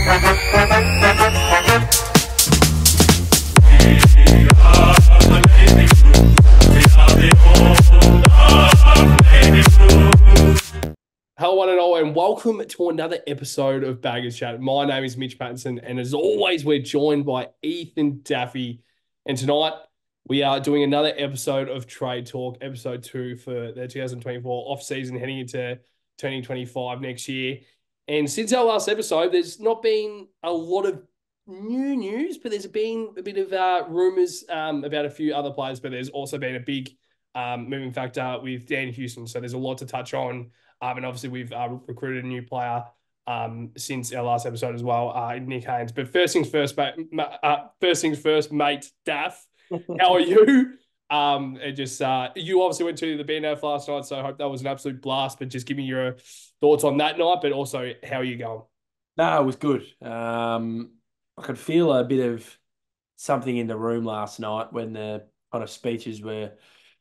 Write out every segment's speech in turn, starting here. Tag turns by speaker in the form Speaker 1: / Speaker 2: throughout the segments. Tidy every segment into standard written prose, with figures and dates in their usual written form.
Speaker 1: Hello, one and all, and welcome to another episode of Baggers Chat. My name is Mitch Pattinson, and as always, we're joined by Ethan Daffy. And tonight, we are doing another episode of Trade Talk, episode 2 for the 2024 off-season, heading into 2025 next year. And since our last episode, there's not been a lot of new news, but there's been a bit of rumours about a few other players, but there's also been a big moving factor with Dan Houston. So there's a lot to touch on. And obviously, we've recruited a new player since our last episode as well, Nick Haynes. But first things first, mate, Daff, how are you? You obviously went to the BNF last night, so I hope that was an absolute blast. But just give me your thoughts on that night, but also how are you going?
Speaker 2: No, it was good. I could feel a bit of something in the room last night when the kind of speeches were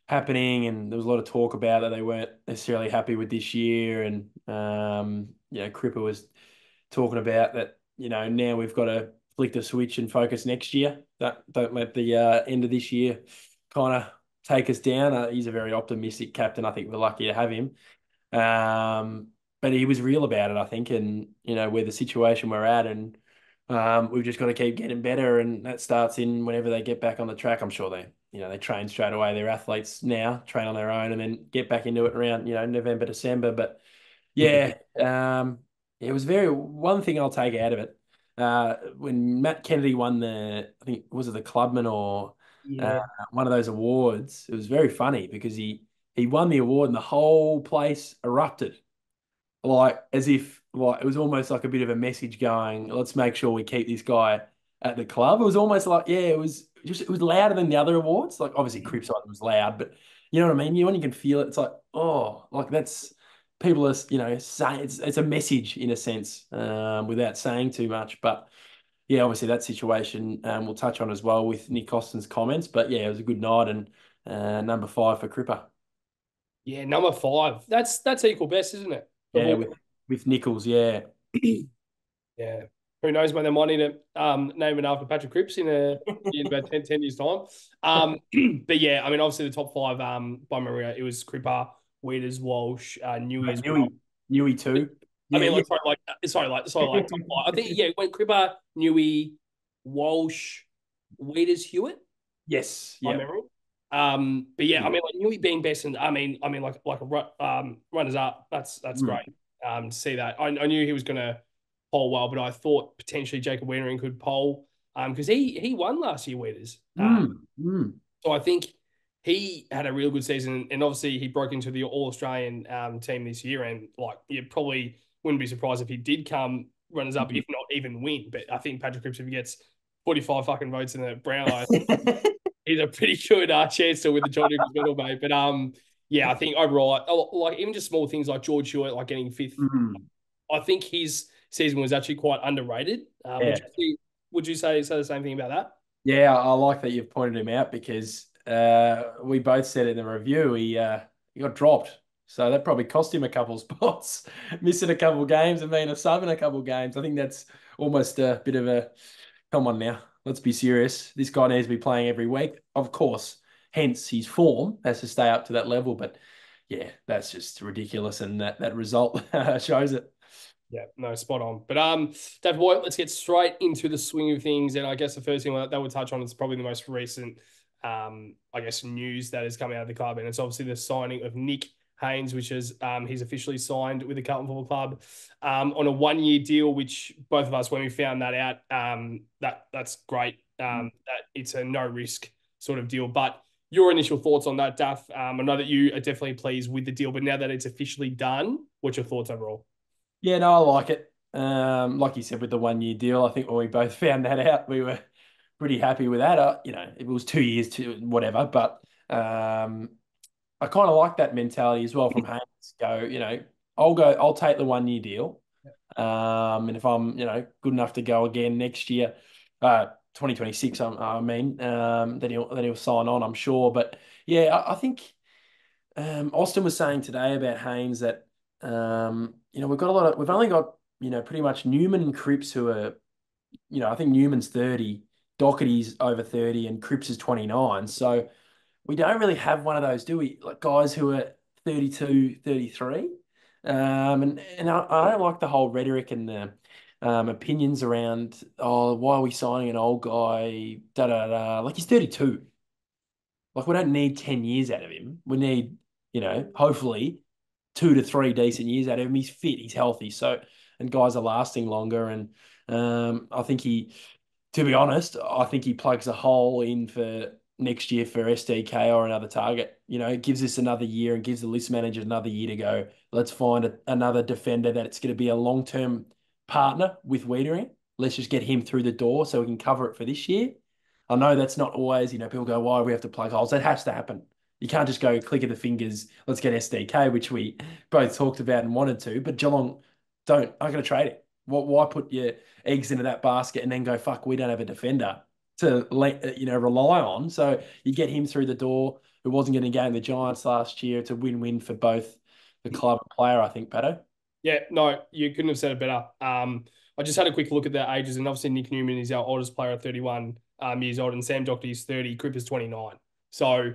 Speaker 2: happening, and there was a lot of talk about that they weren't necessarily happy with this year, and Cripper was talking about that. Now we've got to flick the switch and focus next year. Don't let the end of this year kind of take us down. He's a very optimistic captain. I think we're lucky to have him. But he was real about it, I think, and where the situation we're at, and we've just got to keep getting better, and that starts in whenever they get back on the track. I'm sure they train straight away. They're athletes now, train on their own, and then get back into it around November, December. But yeah, it was one thing I'll take out of it. When Matt Kennedy won I think was it the Clubman or
Speaker 1: Yeah.
Speaker 2: one of those awards, it was very funny because he won the award and the whole place erupted, like as if like it was almost like a bit of a message going, let's make sure we keep this guy at the club. It was almost like, yeah, it was louder than the other awards. Like obviously Cripside was loud, but you know what I mean? When you can feel it, it's like, oh, like that's people are, saying it's a message in a sense, without saying too much. But yeah, obviously that situation we'll touch on as well with Nick Austin's comments. But yeah, it was a good night, and number 5 for Cripper.
Speaker 1: Yeah, number 5. That's equal best, isn't it? Of
Speaker 2: Yeah,
Speaker 1: all.
Speaker 2: with Nichols, yeah.
Speaker 1: Yeah. Who knows when they might need to name it after Patrick Cripps in about 10 years' time. But yeah, I mean, obviously the top 5 by Maria, it was Cripper, Weeders, Walsh, Newey as well.
Speaker 2: Newey too.
Speaker 1: I
Speaker 2: Yeah,
Speaker 1: mean,
Speaker 2: yeah.
Speaker 1: like top 5. I think, yeah, it went Cripper, Newey, Walsh, Weeders, Hewitt,
Speaker 2: Yes,
Speaker 1: by
Speaker 2: yeah.
Speaker 1: memory. But yeah, I mean, like Newey being best, and I mean, like a runners up. That's great. To see that. I knew he was going to poll well, but I thought potentially Jacob Wienering could poll because he won last year, Weeders. So I think he had a real good season, and obviously he broke into the All Australian team this year, and like you probably wouldn't be surprised if he did come runners up, if not even win. But I think Patrick Cripps, if he gets 45 fucking votes in the Brownlow, he's a pretty good chance to win the John Nichols medal, mate. But yeah, I think overall, like even just small things like George Hewitt, like getting 5th, I think his season was actually quite underrated.
Speaker 2: Yeah.
Speaker 1: Would you say the same thing about that?
Speaker 2: Yeah, I like that you've pointed him out because we both said in the review he got dropped. So that probably cost him a couple of spots, missing a couple of games and being a sub in a couple of games. I think that's almost a bit of a come on now. Let's be serious. This guy needs to be playing every week. Of course, hence his form has to stay up to that level. But yeah, that's just ridiculous. And that result shows it.
Speaker 1: Yeah, no, spot on. But Dave Boy, let's get straight into the swing of things. And I guess the first thing that we'll touch on is probably the most recent, I guess, news that has come out of the club, and it's obviously the signing of Nick Haynes, which is he's officially signed with the Carlton Football Club on a 1-year deal. Which both of us, when we found that out, that's great. That it's a no risk sort of deal. But your initial thoughts on that, Duff? I know that you are definitely pleased with the deal, but now that it's officially done, what's your thoughts overall?
Speaker 2: Yeah, no, I like it. Like you said, with the 1-year deal, I think when we both found that out, we were pretty happy with that. It was 2 years to whatever, but I kind of like that mentality as well from Haynes. I'll take the 1-year deal. And if I'm, good enough to go again next year, 2026, I mean, then he'll sign on, I'm sure. But yeah, I think Austin was saying today about Haynes that we've only got pretty much Newman and Cripps who are, I think Newman's 30, Doherty's over 30, and Cripps is 29. So we don't really have one of those, do we? Like guys who are 32, 33. And I don't like the whole rhetoric and the opinions around, oh, why are we signing an old guy? Da da da. Like he's 32. Like we don't need 10 years out of him. We need, hopefully 2 to 3 decent years out of him. He's fit, he's healthy. So, and guys are lasting longer. And I think to be honest, I think he plugs a hole in for next year for SDK or another target. It gives us another year and gives the list manager another year to go. Let's find another defender that it's going to be a long-term partner with Wiedering. Let's just get him through the door so we can cover it for this year. I know that's not always, people go, why do we have to plug holes? That has to happen. You can't just go click of the fingers, let's get SDK, which we both talked about and wanted to, but Geelong I'm going to trade it. Why put your eggs into that basket and then go, fuck, we don't have a defender to rely on. So you get him through the door, who wasn't going to game the Giants last year. It's a win-win for both the club and player, I think, Pato.
Speaker 1: Yeah, no, you couldn't have said it better. I just had a quick look at their ages, and obviously Nick Newman is our oldest player at 31 years old, and Sam Doherty is 30, Cripps is 29. So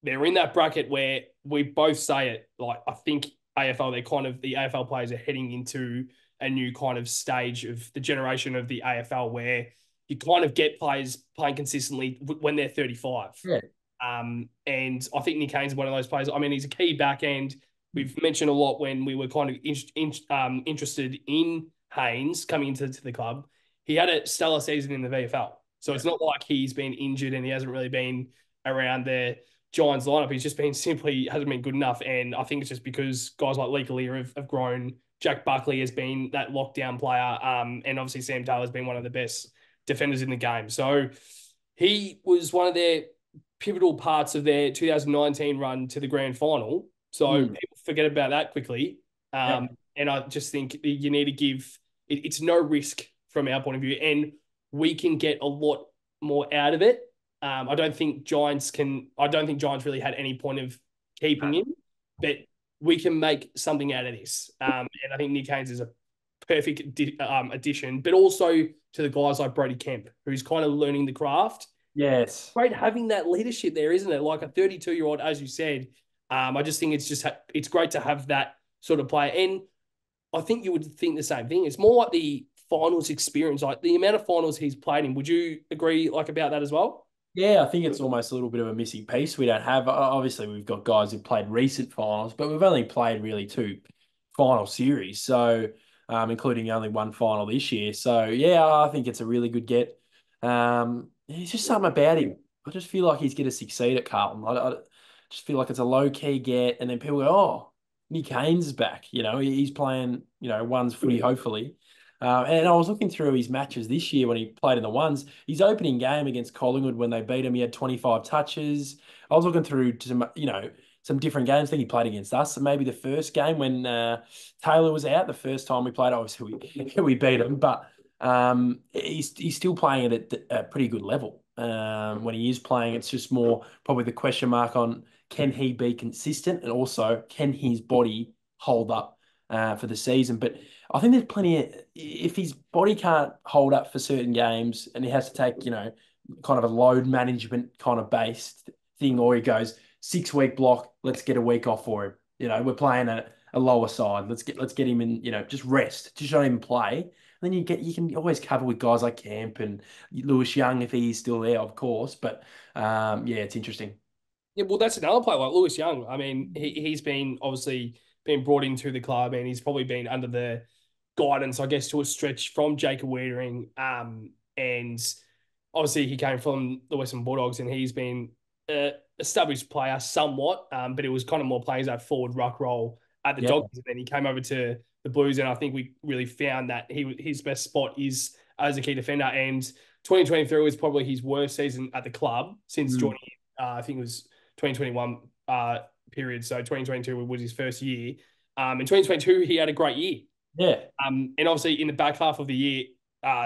Speaker 1: they're in that bracket where we both say it. Like, I think the AFL players are heading into a new kind of stage of the generation of the AFL where you kind of get players playing consistently when they're 35.
Speaker 2: Yeah.
Speaker 1: And I think Nick Haynes is one of those players. I mean, he's a key back end. We've mentioned a lot when we were kind of interested in Haynes coming into the club. He had a stellar season in the VFL. So it's not like he's been injured and he hasn't really been around the Giants lineup. He's just been hasn't been good enough. And I think it's just because guys like Lee Kalia have grown. Jack Buckley has been that lockdown player. And obviously Sam Taylor's been one of the best defenders in the game. So he was one of their pivotal parts of their 2019 run to the grand final. So people forget about that quickly. And I just think you need to give it's no risk from our point of view. And we can get a lot more out of it. I don't think Giants really had any point of keeping him, but we can make something out of this. And I think Nick Haynes is a perfect addition, but also to the guys like Brody Kemp, who's kind of learning the craft.
Speaker 2: Yes.
Speaker 1: Great having that leadership there, isn't it? Like a 32-year-old, as you said. I just think it's great to have that sort of player. And I think you would think the same thing. It's more like the finals experience, like the amount of finals he's played in. Would you agree about that as well?
Speaker 2: Yeah, I think it's almost a little bit of a missing piece. We don't have, obviously, we've got guys who've played recent finals, but we've only played really 2 final series. So, including only 1 final this year. So, yeah, I think it's a really good get. There's just something about him. I just feel like he's going to succeed at Carlton. I just feel like it's a low-key get. And then people go, oh, Nick Haynes is back. He's playing, ones footy, hopefully. And I was looking through his matches this year when he played in the ones. His opening game against Collingwood when they beat him, he had 25 touches. I was looking through some different games. I think he played against us. Maybe the first game when Taylor was out, the first time we played, obviously we beat him. But he's still playing at a pretty good level. When he is playing, it's just more probably the question mark on can he be consistent and also can his body hold up for the season. But I think there's plenty if his body can't hold up for certain games and he has to take, kind of a load management kind of based thing, or he goes 6-week block, let's get a week off for him. We're playing a lower side. Let's get him in, just rest, just don't even play. And then you can always cover with guys like Camp and Lewis Young if he's still there, of course. But yeah, it's interesting.
Speaker 1: Yeah, well, that's another player like Lewis Young. I mean, he's been obviously been brought into the club and he's probably been under the guidance, I guess, to a stretch from Jacob Wiedering. And obviously he came from the Western Bulldogs and he's been an established player somewhat, but it was kind of more playing that forward ruck role at the Dogs. And then he came over to the Blues and I think we really found that his best spot is as a key defender. And 2023 was probably his worst season at the club since joining. I think it was 2021 period. So 2022 was his first year. In 2022, he had a great year.
Speaker 2: Yeah.
Speaker 1: And obviously in the back half of the year,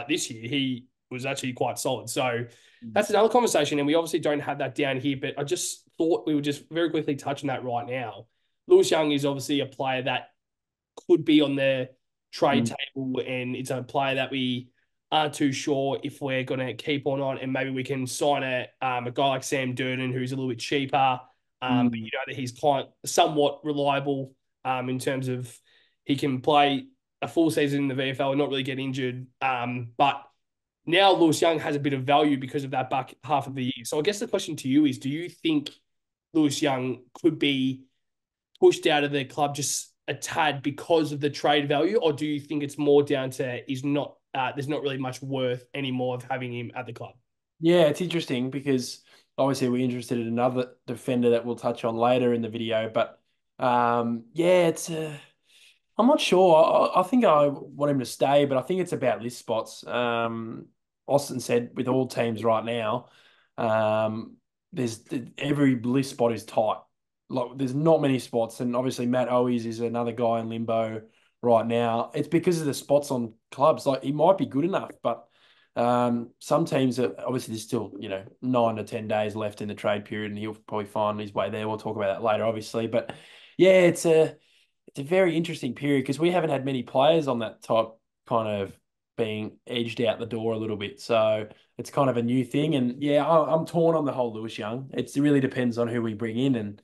Speaker 1: this year, he was actually quite solid. So that's another conversation. And we obviously don't have that down here, but I just thought we would just very quickly touch on that right now. Lewis Young is obviously a player that could be on the trade
Speaker 2: Mm.
Speaker 1: table, and it's a player that we aren't too sure if we're going to keep on, and maybe we can sign a guy like Sam Durden who's a little bit cheaper, but
Speaker 2: Mm.
Speaker 1: you know that he's quite somewhat reliable in terms of he can play a full season in the VFL and not really get injured. But now Lewis Young has a bit of value because of that back half of the year. So I guess the question to you is, do you think Lewis Young could be pushed out of the club just a tad because of the trade value, or do you think it's more down to he's not there's not really much worth anymore of having him at the club?
Speaker 2: Yeah, it's interesting because obviously we're interested in another defender that we'll touch on later in the video. But yeah, it's I'm not sure. I think I want him to stay, but I think it's about list spots. Austin said with all teams right now, um, there's every list spot is tight. Like there's not many spots, and obviously Matt Owies is another guy in limbo right now. It's because of the spots on clubs. Like he might be good enough, but some teams are obviously there's still 9 to 10 days left in the trade period, and he'll probably find his way there. We'll talk about that later, obviously, but yeah, it's a very interesting period because we haven't had many players on that type kind of being edged out the door a little bit. So it's kind of a new thing. And yeah, I'm torn on the whole Lewis Young. It really depends on who we bring in. And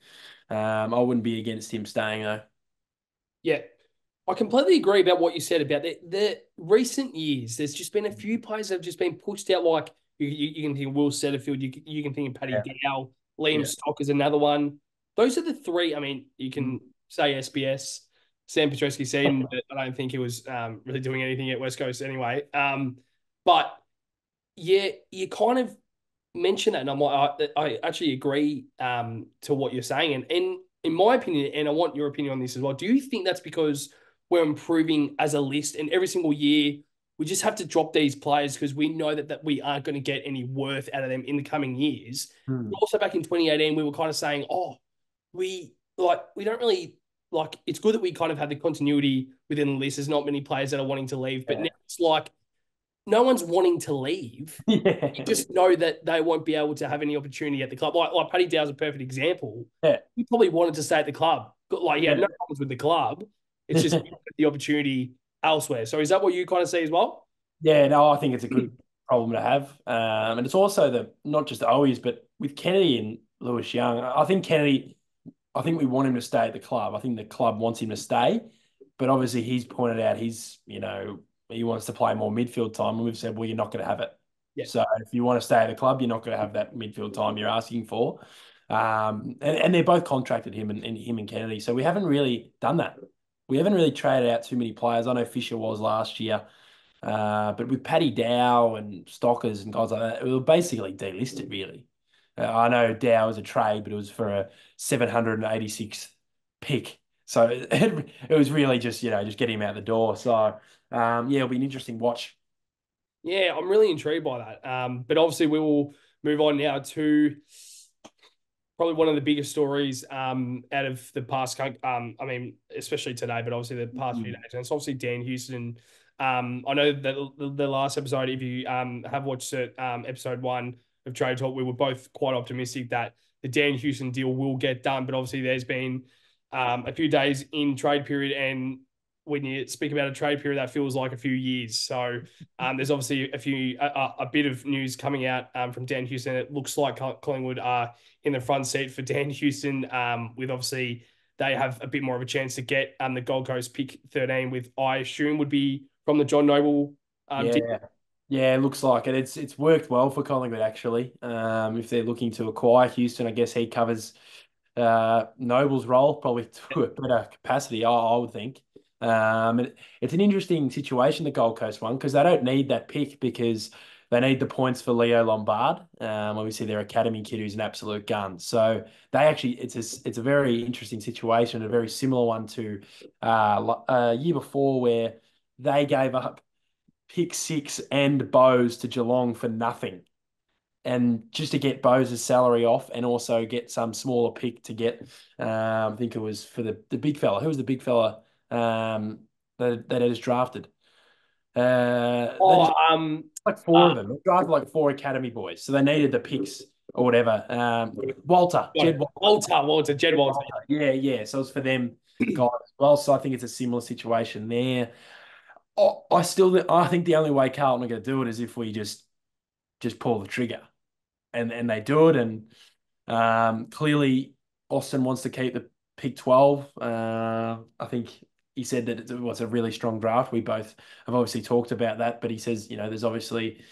Speaker 2: I wouldn't be against him staying though.
Speaker 1: Yeah, I completely agree about what you said about the recent years. There's just been a few players that have just been pushed out. Like you can think of Will Setterfield, you can think of Paddy
Speaker 2: Yeah.
Speaker 1: Dow, Liam
Speaker 2: Yeah.
Speaker 1: Stock is another one. Those are the three. I mean, you
Speaker 2: Mm.
Speaker 1: can say SBS, Sam Petreski seen, but I don't think he was really doing anything at West Coast anyway. But yeah, you kind of mentioned that, and I actually agree to what you're saying. And in my opinion, and I want your opinion on this as well, do you think that's because we're improving as a list and every single year we just have to drop these players because we know that we aren't going to get any worth out of them in the coming years?
Speaker 2: Mm.
Speaker 1: Also, back in 2018, we were kind of saying, oh, we don't really like it's good that we kind of have the continuity within the list. There's not many players that are wanting to leave, but now it's like no one's wanting to leave. You
Speaker 2: Yeah.
Speaker 1: just know that they won't be able to have any opportunity at the club. Like Paddy Dow's a perfect example.
Speaker 2: Yeah.
Speaker 1: He probably wanted to stay at the club. Like he had
Speaker 2: Yeah.
Speaker 1: no problems with the club. It's just the opportunity elsewhere. So is that what you kind of see as well?
Speaker 2: Yeah, no, I think it's a good problem to have. And it's also not just the Owies, but with Kennedy and Lewis Young, I think we want him to stay at the club. I think the club wants him to stay, but obviously he's pointed out he wants to play more midfield time, and we've said, well, you're not going to have it.
Speaker 1: Yeah.
Speaker 2: So if you want to stay at the club, you're not going to have that midfield time you're asking for. And they're both contracted him and Kennedy, so we haven't really done that. We haven't really traded out too many players. I know Fisher was last year. But with Paddy Dow and Stockers and guys like that, it was basically delisted, really. I know Dow was a trade, but it was for a 786th pick. So it was really just get him out the door. So, yeah, it'll be an interesting watch.
Speaker 1: Yeah, I'm really intrigued by that. But obviously we will move on now to probably one of the biggest stories out of the past. I mean, especially today, but obviously the past few days. And it's obviously Dan Houston. I know that the last episode, if you have watched it, episode 1 of Trade Talk, we were both quite optimistic that the Dan Houston deal will get done. But obviously, there's been a few days in trade period, and when you speak about a trade period, that feels like a few years. So there's obviously a bit of news coming out from Dan Houston. It looks like Collingwood are in the front seat for Dan Houston, with obviously they have a bit more of a chance to get the Gold Coast pick 13, with I assume would be from the John Noble deal.
Speaker 2: Yeah. Yeah, it looks like it. It's worked well for Collingwood, actually. If they're looking to acquire Houston, I guess he covers Noble's role probably to a better capacity, I would think. It's an interesting situation, the Gold Coast one, because they don't need that pick because they need the points for Leo Lombard. Obviously, their academy kid who's an absolute gun. So they actually, it's a very interesting situation, a very similar one to a year before where they gave up pick 6 and Bose to Geelong for nothing, and just to get Bose's salary off and also get some smaller pick to get, I think it was for the big fella. Who was the big fella that they just drafted? They
Speaker 1: Oh,
Speaker 2: just like four of them. They drafted like four academy boys, so they needed the picks or whatever. Jed
Speaker 1: Jed Walter.
Speaker 2: Walter. Yeah, yeah. So it's for them guys as well. So I think it's a similar situation there. I think the only way Carlton are going to do it is if we just pull the trigger, and they do it. And clearly, Austin wants to keep the pick 12. I think he said that it was a really strong draft. We both have obviously talked about that, but he says, there's obviously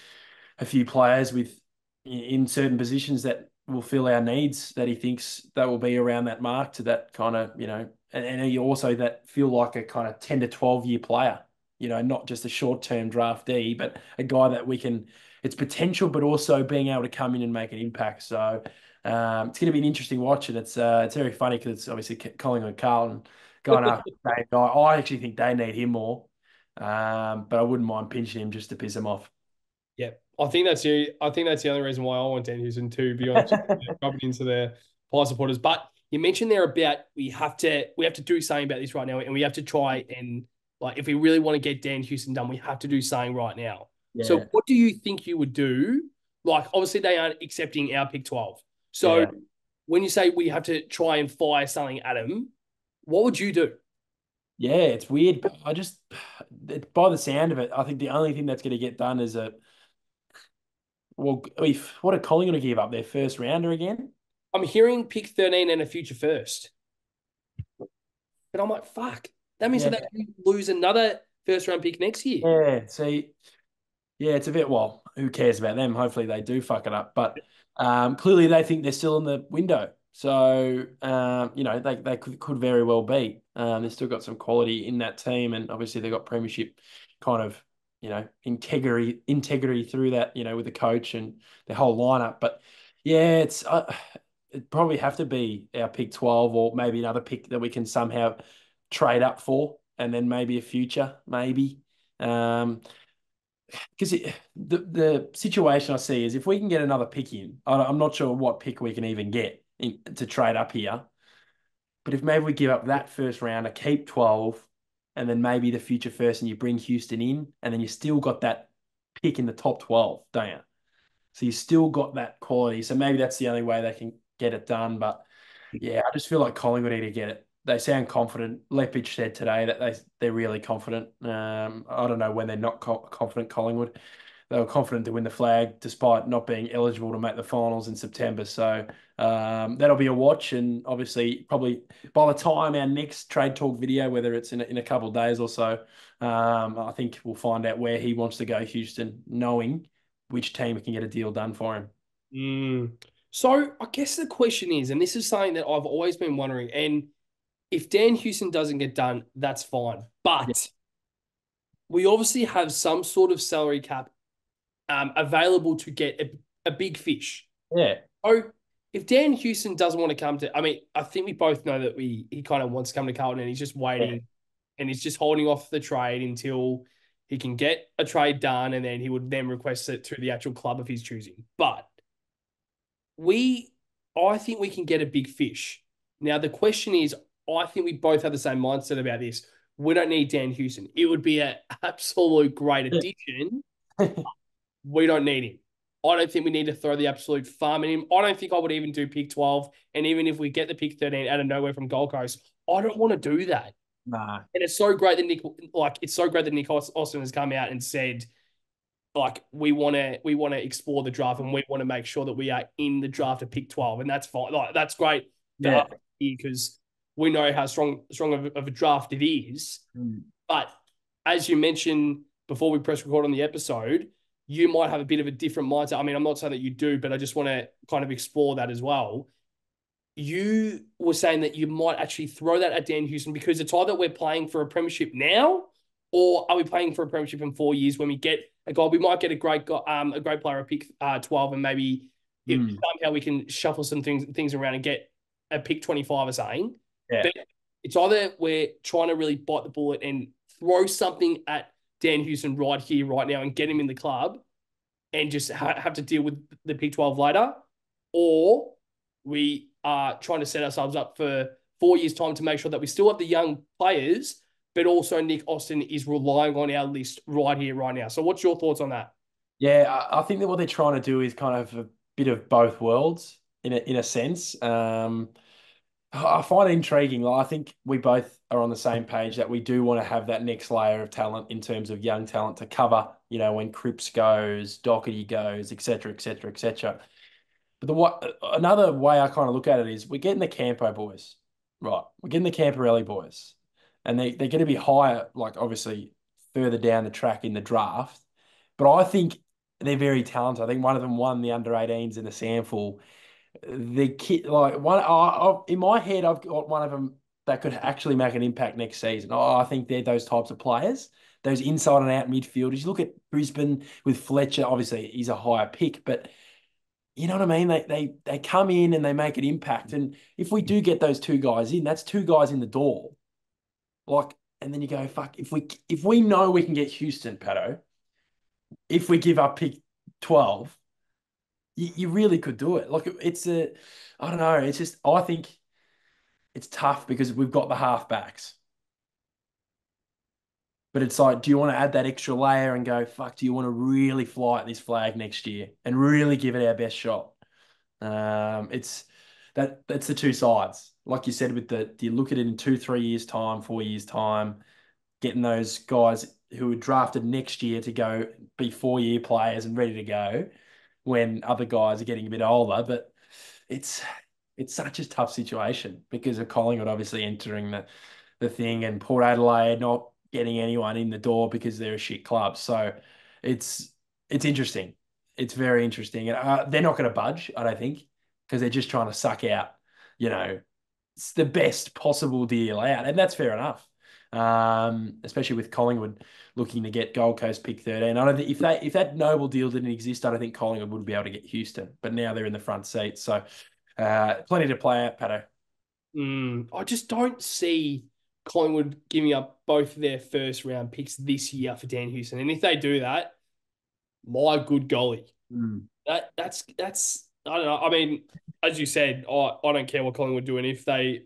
Speaker 2: a few players in certain positions that will fill our needs that he thinks that will be around that mark to that kind of, and he also that feel like a kind of 10 to 12 year player, not just a short term draftee, but a guy that we can, it's potential, but also being able to come in and make an impact. So it's going to be an interesting watch, and it's very funny because it's obviously Collingwood Carlton going after Dane. I actually think they need him more, but I wouldn't mind pinching him just to piss him off.
Speaker 1: Yeah, I think that's the only reason why I want Dan Houston to be honest, rubbing into the Pie supporters. But you mentioned there about we have to do something about this right now, and we have to try and like if we really want to get Dan Houston done, we have to do something right now. So
Speaker 2: Yeah,
Speaker 1: what do you think you would do? Like obviously they aren't accepting our pick 12. So
Speaker 2: yeah.
Speaker 1: when you say we have to try and fire something at him, what would you do?
Speaker 2: Yeah, it's weird, but by the sound of it, I think the only thing that's going to get done is if what are Collingwood to give up their first rounder again?
Speaker 1: I'm hearing pick 13 and a future first. But I'm like, fuck. That means
Speaker 2: Yeah,
Speaker 1: that they lose another first round pick next year.
Speaker 2: yeah. See, yeah, it's a bit, well, who cares about them? Hopefully they do fuck it up. But clearly they think they're still in the window. So, they could very well be. They've still got some quality in that team. And obviously they've got premiership kind of, integrity through that, with the coach and the whole lineup. But yeah, it'd probably have to be our pick 12 or maybe another pick that we can somehow trade up for. And then maybe a future, maybe. Because the situation I see is if we can get another pick in, I'm not sure what pick we can even get to trade up here. But if maybe we give up that first round, keep 12, and then maybe the future first, and you bring Houston in, and then you still got that pick in the top 12, don't you? So you still got that quality. So maybe that's the only way they can get it done. But yeah, I just feel like Collingwood need to get it. They sound confident. Lepage said today that they're really confident. I don't know when they're not confident. Collingwood, they were confident to win the flag despite not being eligible to make the finals in September. So that'll be a watch, and obviously probably by the time our next trade talk video, whether it's in a couple of days or so, I think we'll find out where he wants to go, Houston, knowing which team can get a deal done for him.
Speaker 1: Mm. So I guess the question is, and this is something that I've always been wondering, and if Dan Houston doesn't get done, that's fine.
Speaker 2: Yeah,
Speaker 1: But we obviously have some sort of salary cap available to get a big fish.
Speaker 2: yeah,
Speaker 1: So if Dan Houston doesn't want to come to, I mean, I think we both know that he kind of wants to come to Carlton and he's just
Speaker 2: yeah.
Speaker 1: waiting and he's just holding off the trade until he can get a trade done and then he would then request it through the actual club of his choosing. But we, I think we can get a big fish. Now, the question is, I think we both have the same mindset about this. We don't need Dan Houston. It would be an absolute great addition. We don't need him. I don't think we need to throw the absolute farm in him. I don't think I would even do pick 12. And even if we get the pick 13 out of nowhere from Gold Coast, I don't want to do that.
Speaker 2: Nah,
Speaker 1: And it's so great that Nick Austin has come out and said, like, we want to explore the draft and we want to make sure that we are in the draft of pick 12. And that's fine. Like, that's great for
Speaker 2: yeah.
Speaker 1: us because we know how strong of a draft it is.
Speaker 2: Mm.
Speaker 1: But as you mentioned before we press record on the episode, you might have a bit of a different mindset. I mean, I'm not saying that you do, but I just want to kind of explore that as well. You were saying that you might actually throw that at Dan Houston because it's either we're playing for a premiership now, or are we playing for a premiership in 4 years when we get a guy? We might get a great player at pick 12, and maybe
Speaker 2: Mm.
Speaker 1: somehow we can shuffle some things around and get a pick 25 or something.
Speaker 2: Yeah.
Speaker 1: But it's either we're trying to really bite the bullet and throw something at Dan Houston right here, right now, and get him in the club and just have to deal with the pick 12 later, or we are trying to set ourselves up for 4 years' time to make sure that we still have the young players, but also Nick Austin is relying on our list right here, right now. So what's your thoughts on that?
Speaker 2: Yeah, I think that what they're trying to do is kind of a bit of both worlds in a sense. I find it intriguing. Like, I think we both are on the same page that we do want to have that next layer of talent in terms of young talent to cover, when Cripps goes, Doherty goes, et cetera, et cetera, et cetera. But another way I kind of look at it is we're getting the Campo boys, right? We're getting the Camporelli boys, and they're going to be higher, like obviously further down the track in the draft. But I think they're very talented. I think one of them won the under 18s in the sample. The kid, like in my head, I've got one of them that could actually make an impact next season. I think they're those types of players, those inside and out midfielders. You look at Brisbane with Fletcher. Obviously, he's a higher pick, but you know what I mean? They come in and they make an impact. And if we do get those two guys in, that's two guys in the door. Like, and then you go, fuck, if we know we can get Houston, Pato, if we give up pick 12, you really could do it. Like I don't know. It's just, I think it's tough because we've got the halfbacks. But it's like, do you want to add that extra layer and go, fuck, do you want to really fly at this flag next year and really give it our best shot? It's that's the two sides. Like you said, do you look at it in 2, 3 years' time, 4 years' time, getting those guys who are drafted next year to go be 4-year players and ready to go when other guys are getting a bit older. But it's such a tough situation because of Collingwood obviously entering the thing and Port Adelaide not getting anyone in the door because they're a shit club. So it's interesting. It's very interesting. And they're not going to budge, I don't think, because they're just trying to suck out, it's the best possible deal out. And that's fair enough. Especially with Collingwood looking to get Gold Coast pick 13. I don't think if that noble deal didn't exist, I don't think Collingwood would be able to get Houston. But now they're in the front seat. So plenty to play out, Pato.
Speaker 1: I just don't see Collingwood giving up both their first round picks this year for Dan Houston. And if they do that, my good golly. That's I don't know. I mean, as you said, I don't care what Collingwood do, and if they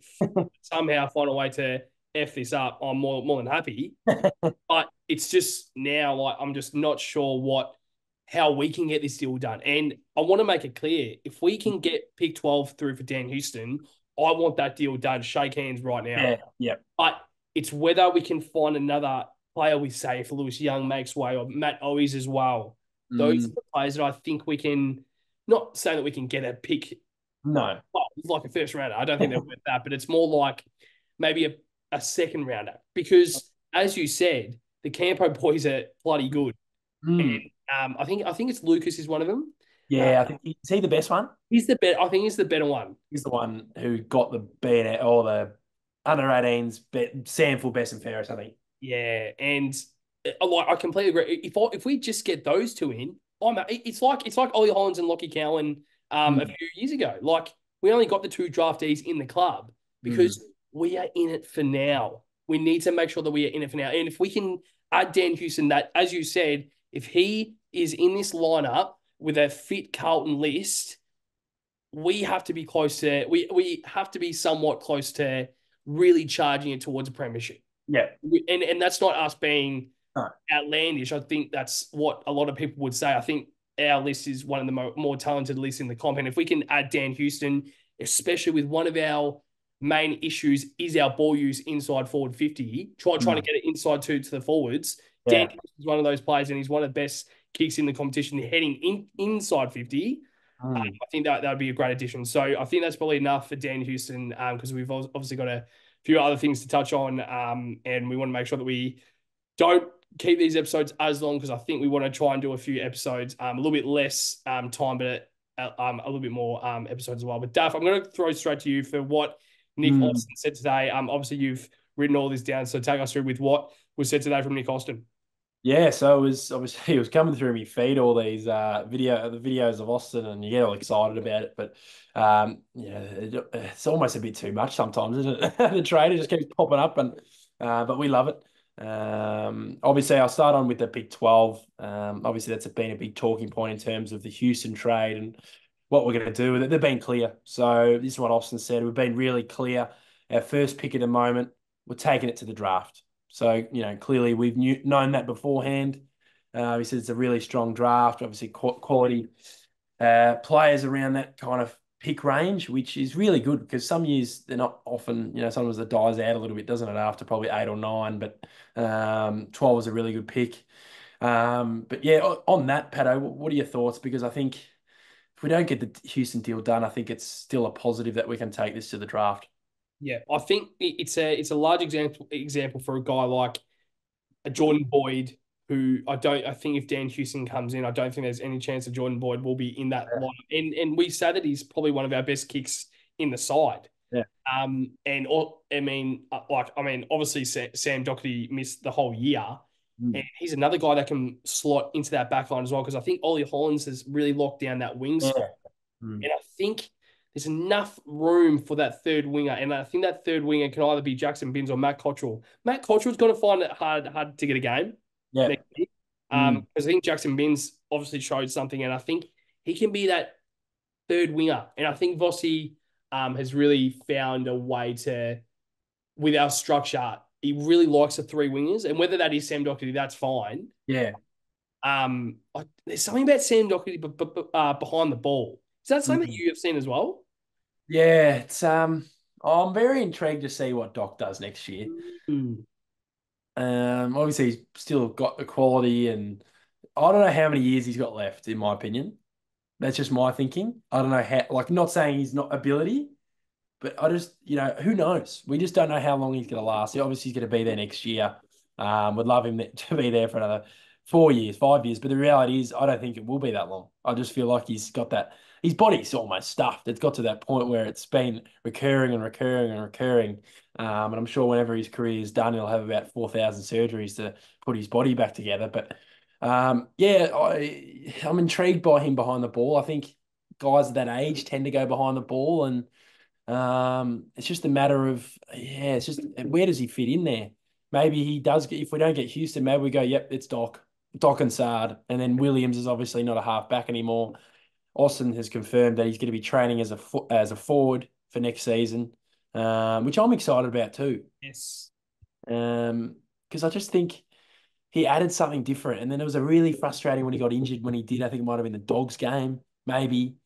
Speaker 1: somehow find a way to F this up, I'm more than happy. But it's just now like I'm just not sure how we can get this deal done. And I want to make it clear, if we can get pick 12 through for Dan Houston, I want that deal done. Shake hands right now.
Speaker 2: Yeah.
Speaker 1: But it's whether we can find another player we say if Lewis Young makes way or Matt Owies as well. Those are the players that I think we can, not saying that we can get a pick.
Speaker 2: No.
Speaker 1: Like a first rounder. I don't think they're worth that, but it's more like maybe a second rounder because, as you said, the Campo boys are bloody good. And I think it's Lucas is one of them.
Speaker 2: Yeah, I think is he the best one?
Speaker 1: He's the better. I think he's the better one.
Speaker 2: He's the one who got the beat or the under 18s Samful best and fairest, I think.
Speaker 1: Yeah, and like I completely agree. If we just get those two in, it's like Ollie Hollands and Lockie Cowan a few years ago. Like we only got the two draftees in the club because we are in it for now. We need to make sure that we are in it for now. And if we can add Dan Houston, that as you said, if he is in this lineup with a fit Carlton list, we have to be close to we have to be somewhat close to really charging it towards a premiership.
Speaker 2: Yeah.
Speaker 1: And that's not us being outlandish. I think that's what a lot of people would say. I think our list is one of the more talented lists in the comp. And if we can add Dan Houston, especially with one of our main issues is our ball use inside forward 50, trying to get it inside to the forwards.
Speaker 2: Yeah.
Speaker 1: Dan Houston is one of those players, and he's one of the best kicks in the competition heading inside 50. I think that would be a great addition. So I think that's probably enough for Dan Houston because we've obviously got a few other things to touch on, and we want to make sure that we don't keep these episodes as long because I think we want to try and do a few episodes, a little bit less time, but a little bit more episodes as well. But Duff, I'm going to throw straight to you for what Nick Austin said today. Obviously, you've written all this down, so take us through with what was said today from Nick Austin.
Speaker 2: Yeah, so it was coming through my feed, all these the videos of Austin, and you get all excited about it. But it's almost a bit too much sometimes, isn't it? The trader just keeps popping up, but we love it. Obviously, I'll start on with the Big 12. Obviously, that's been a big talking point in terms of the Houston trade and what we're going to do with it. They've been clear. So this is what Austin said. We've been really clear. Our first pick at the moment, we're taking it to the draft. So, clearly we've known that beforehand. He said it's a really strong draft, obviously quality players around that kind of pick range, which is really good because some years they're not often, sometimes it dies out a little bit, doesn't it, after probably 8 or 9, but 12 was a really good pick. But yeah, on that, Pato, what are your thoughts? Because I think if we don't get the Houston deal done, I think it's still a positive that we can take this to the draft.
Speaker 1: Yeah, I think it's a large example for a guy like a Jordan Boyd, who I think if Dan Houston comes in, I don't think there's any chance that Jordan Boyd will be in that lineup. And we say that he's probably one of our best kicks in the side.
Speaker 2: Yeah.
Speaker 1: Obviously Sam Doherty missed the whole year, and
Speaker 2: Mm.
Speaker 1: he's another guy that can slot into that back line as well. Because I think Ollie Hollins has really locked down that wing
Speaker 2: Yeah.
Speaker 1: spot,
Speaker 2: Mm.
Speaker 1: and I think there's enough room for that third winger. And I think that third winger can either be Jackson Binns or Matt Cottrell. Matt Cottrell's going to find it hard to get a game
Speaker 2: Yeah.
Speaker 1: next year.
Speaker 2: Mm.
Speaker 1: Because I think Jackson Binns obviously showed something, and I think he can be that third winger. And I think Vossi has really found a way to, with our structure, he really likes the three wingers, and whether that is Sam Doherty, that's fine.
Speaker 2: Yeah.
Speaker 1: There's something about Sam Doherty behind the ball. Is that something that
Speaker 2: Mm.
Speaker 1: you have seen as well?
Speaker 2: Yeah. I'm very intrigued to see what Doc does next year.
Speaker 1: Mm.
Speaker 2: Obviously he's still got the quality, and I don't know how many years he's got left, in my opinion. That's just my thinking. I don't know how, like, not saying he's not ability, but I just, who knows? We just don't know how long he's going to last. Obviously, he's going to be there next year. Would love him to be there for another 4 years, 5 years. But the reality is, I don't think it will be that long. I just feel like he's got that. His body's almost stuffed. It's got to that point where it's been recurring and recurring and recurring. And I'm sure whenever his career is done, he'll have about 4,000 surgeries to put his body back together. But yeah, I'm intrigued by him behind the ball. I think guys of that age tend to go behind the ball, and it's just a matter of, it's just where does he fit in there? Maybe he does get, if we don't get Houston, maybe we go, yep, it's Doc and Sard, and then Williams is obviously not a halfback anymore. Austin has confirmed that he's going to be training as a forward for next season, which I'm excited about too.
Speaker 1: Yes.
Speaker 2: Because I just think he added something different. And then it was a really frustrating when he got injured when he did. I think it might have been the Dogs game, maybe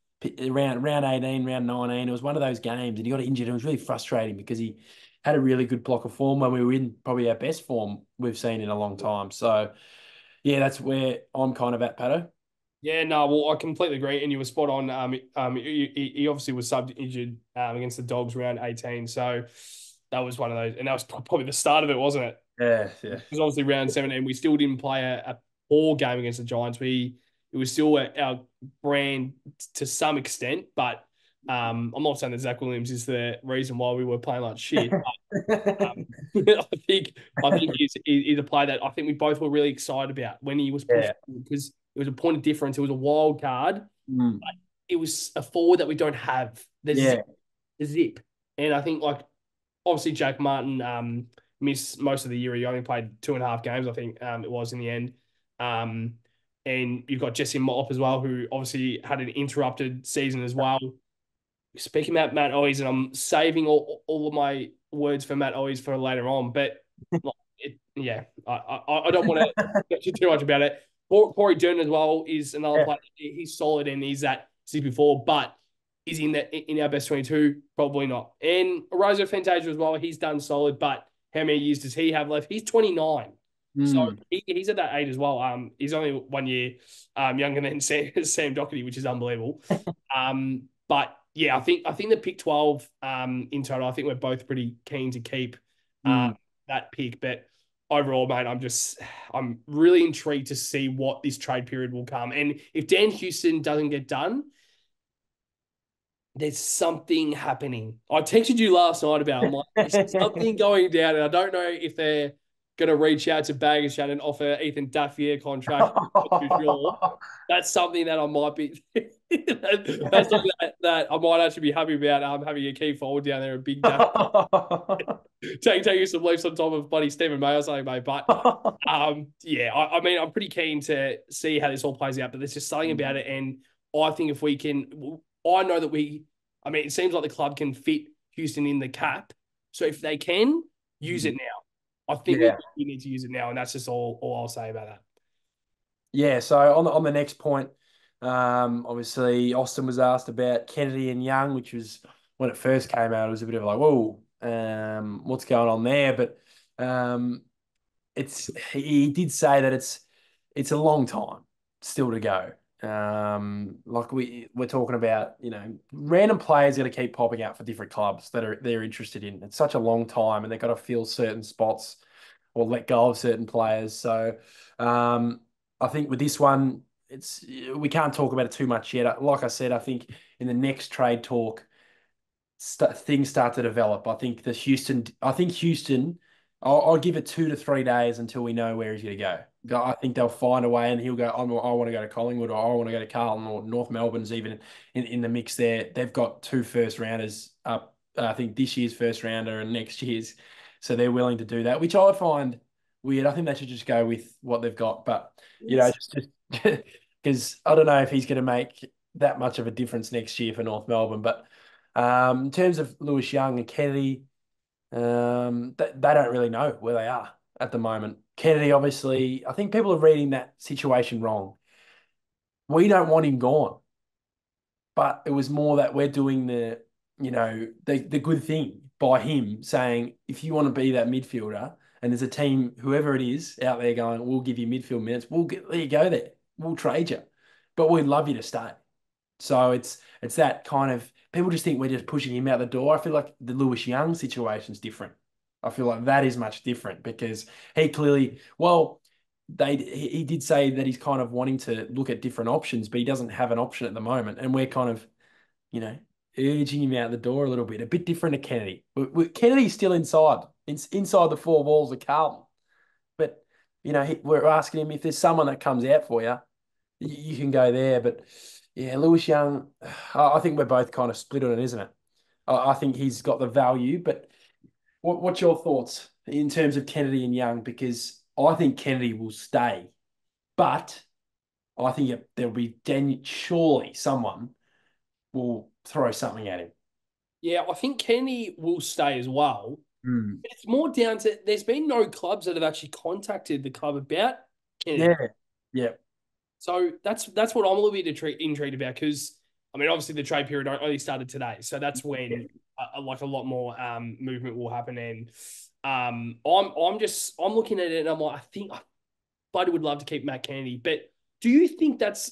Speaker 2: around round 18, round 19. It was one of those games and he got injured. It was really frustrating because he had a really good block of form when we were in probably our best form we've seen in a long time. So, yeah, that's where I'm kind of at, Pato.
Speaker 1: Yeah, no, well, I completely agree, and you were spot on. He obviously was subbed injured against the Dogs round 18, so that was one of those, and that was probably the start of it, wasn't it?
Speaker 2: Yeah,
Speaker 1: It
Speaker 2: yeah.
Speaker 1: was obviously round 17. We still didn't play a poor game against the Giants. It was still our brand to some extent, but I'm not saying that Zach Williams is the reason why we were playing like shit. I think he's a player that I think we both were really excited about when he was pushed
Speaker 2: Yeah.
Speaker 1: because it was a point of difference. It was a wild card.
Speaker 2: Mm.
Speaker 1: It was a forward that we don't have.
Speaker 2: Yeah.
Speaker 1: The zip, and I think like obviously Jack Martin missed most of the year. He only played 2.5 games, I think it was in the end. Um, and you've got Jesse Motlop as well, who obviously had an interrupted season as well. Speaking about Matt Oies, and I'm saving all of my words for Matt Oies for later on, but like, I don't want to get too much about it. Corey Dern as well is another
Speaker 2: Yeah.
Speaker 1: player. He's solid and he's that see before, but is in our best 22? Probably not. And Rosa Fantasia as well. He's done solid, but how many years does he have left? He's 29. So
Speaker 2: Mm.
Speaker 1: he's at that age as well. He's only 1 year younger than Sam Doherty, which is unbelievable. But yeah, I think the pick 12 in total, I think we're both pretty keen to keep
Speaker 2: Mm.
Speaker 1: that pick. But overall, mate, I'm really intrigued to see what this trade period will come. And if Dan Houston doesn't get done, there's something happening. I texted you last night about. I'm like, there's something going down, and I don't know if they're going to reach out to Bagershan and offer Ethan Duffy a contract. I'm not too sure. That's something that I might be. That's something that I might actually be happy about. Having a key forward down there, a big Duffy, taking some leaps on top of bloody Stephen May or something, mate. But yeah, I mean, I'm pretty keen to see how this all plays out. But there's just something about it, and I think if we can, I know that I mean, it seems like the club can fit Houston in the cap. So if they can, use it now. I think
Speaker 2: Yeah.
Speaker 1: we need to use it now, and that's just all I'll say about that.
Speaker 2: Yeah, so on the next point, Obviously, Austin was asked about Kennedy and Young, which was when it first came out, it was a bit of like, whoa, what's going on there? But um, he did say that it's a long time still to go. Like we're talking about, random players got to keep popping out for different clubs that they're interested in. It's such a long time, and they've got to fill certain spots or let go of certain players. So um, I think with this one, we can't talk about it too much yet. Like I said, I think in the next trade talk, things start to develop. I think Houston, I'll give it 2 to 3 days until we know where he's going to go. I think they'll find a way, and he'll go. I want to go to Collingwood, or I want to go to Carlton, or North Melbourne's even in the mix there. They've got 2 first rounders up. I think this year's first rounder and next year's, so they're willing to do that, which I would find weird. I think they should just go with what they've got, but
Speaker 1: Yes.
Speaker 2: just because I don't know if he's going to make that much of a difference next year for North Melbourne, but. In terms of Lewis Young and Kennedy, they don't really know where they are at the moment. Kennedy, obviously, I think people are reading that situation wrong. We don't want him gone, but it was more that we're doing the good thing by him saying, if you want to be that midfielder, and there's a team, whoever it is out there going, we'll give you midfield minutes, there you go there. We'll trade you, but we'd love you to stay. So it's that kind of people just think we're just pushing him out the door. I feel like the Lewis Young situation's different. I feel like that is much different because he clearly, well, he did say that he's kind of wanting to look at different options, but he doesn't have an option at the moment, and we're kind of, you know, urging him out the door a little bit. A bit different to Kennedy. Kennedy's still inside the 4 walls of Carlton, but we're asking him if there's someone that comes out for you, you can go there, but. Yeah, Lewis Young, I think we're both kind of split on it, isn't it? I think he's got the value, but what's your thoughts in terms of Kennedy and Young? Because I think Kennedy will stay, but I think there'll be surely someone will throw something at him.
Speaker 1: Yeah, I think Kenny will stay as well.
Speaker 2: Mm.
Speaker 1: But it's more down to there's been no clubs that have actually contacted the club about Kennedy.
Speaker 2: Yeah, yeah,
Speaker 1: So that's what I'm a little bit intrigued about because I mean obviously the trade period only started today, so that's when like a lot more movement will happen. And I'm looking at it and I'm like I think Buddy would love to keep Matt Kennedy, but do you think that's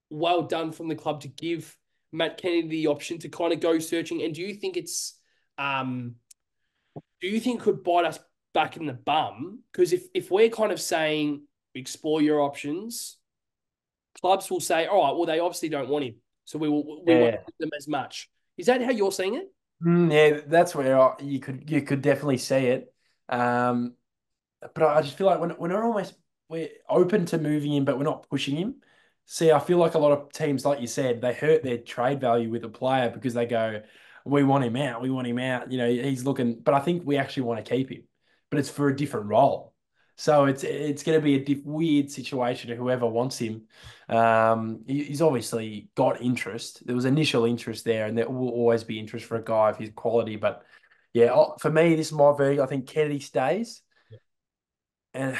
Speaker 1: well done from the club to give Matt Kennedy the option to kind of go searching? And do you think um do you think it could bite us back in the bum? Because if we're kind of saying explore your options clubs will say, all right, well, they obviously don't want him. So we won't
Speaker 2: yeah.
Speaker 1: give them as much. Is that how you're seeing it?
Speaker 2: Yeah, that's where you could definitely see it. Um, but I just feel like we're open to moving him, but we're not pushing him. See, I feel like a lot of teams, like you said, they hurt their trade value with a player because they go, "We want him out. We want him out." He's looking, but I think we actually want to keep him, but it's for a different role. So it's going to be a weird situation to whoever wants him. He's obviously got interest. There was initial interest there, and there will always be interest for a guy of his quality. But yeah, for me, this is my verdict. I think Kennedy stays. And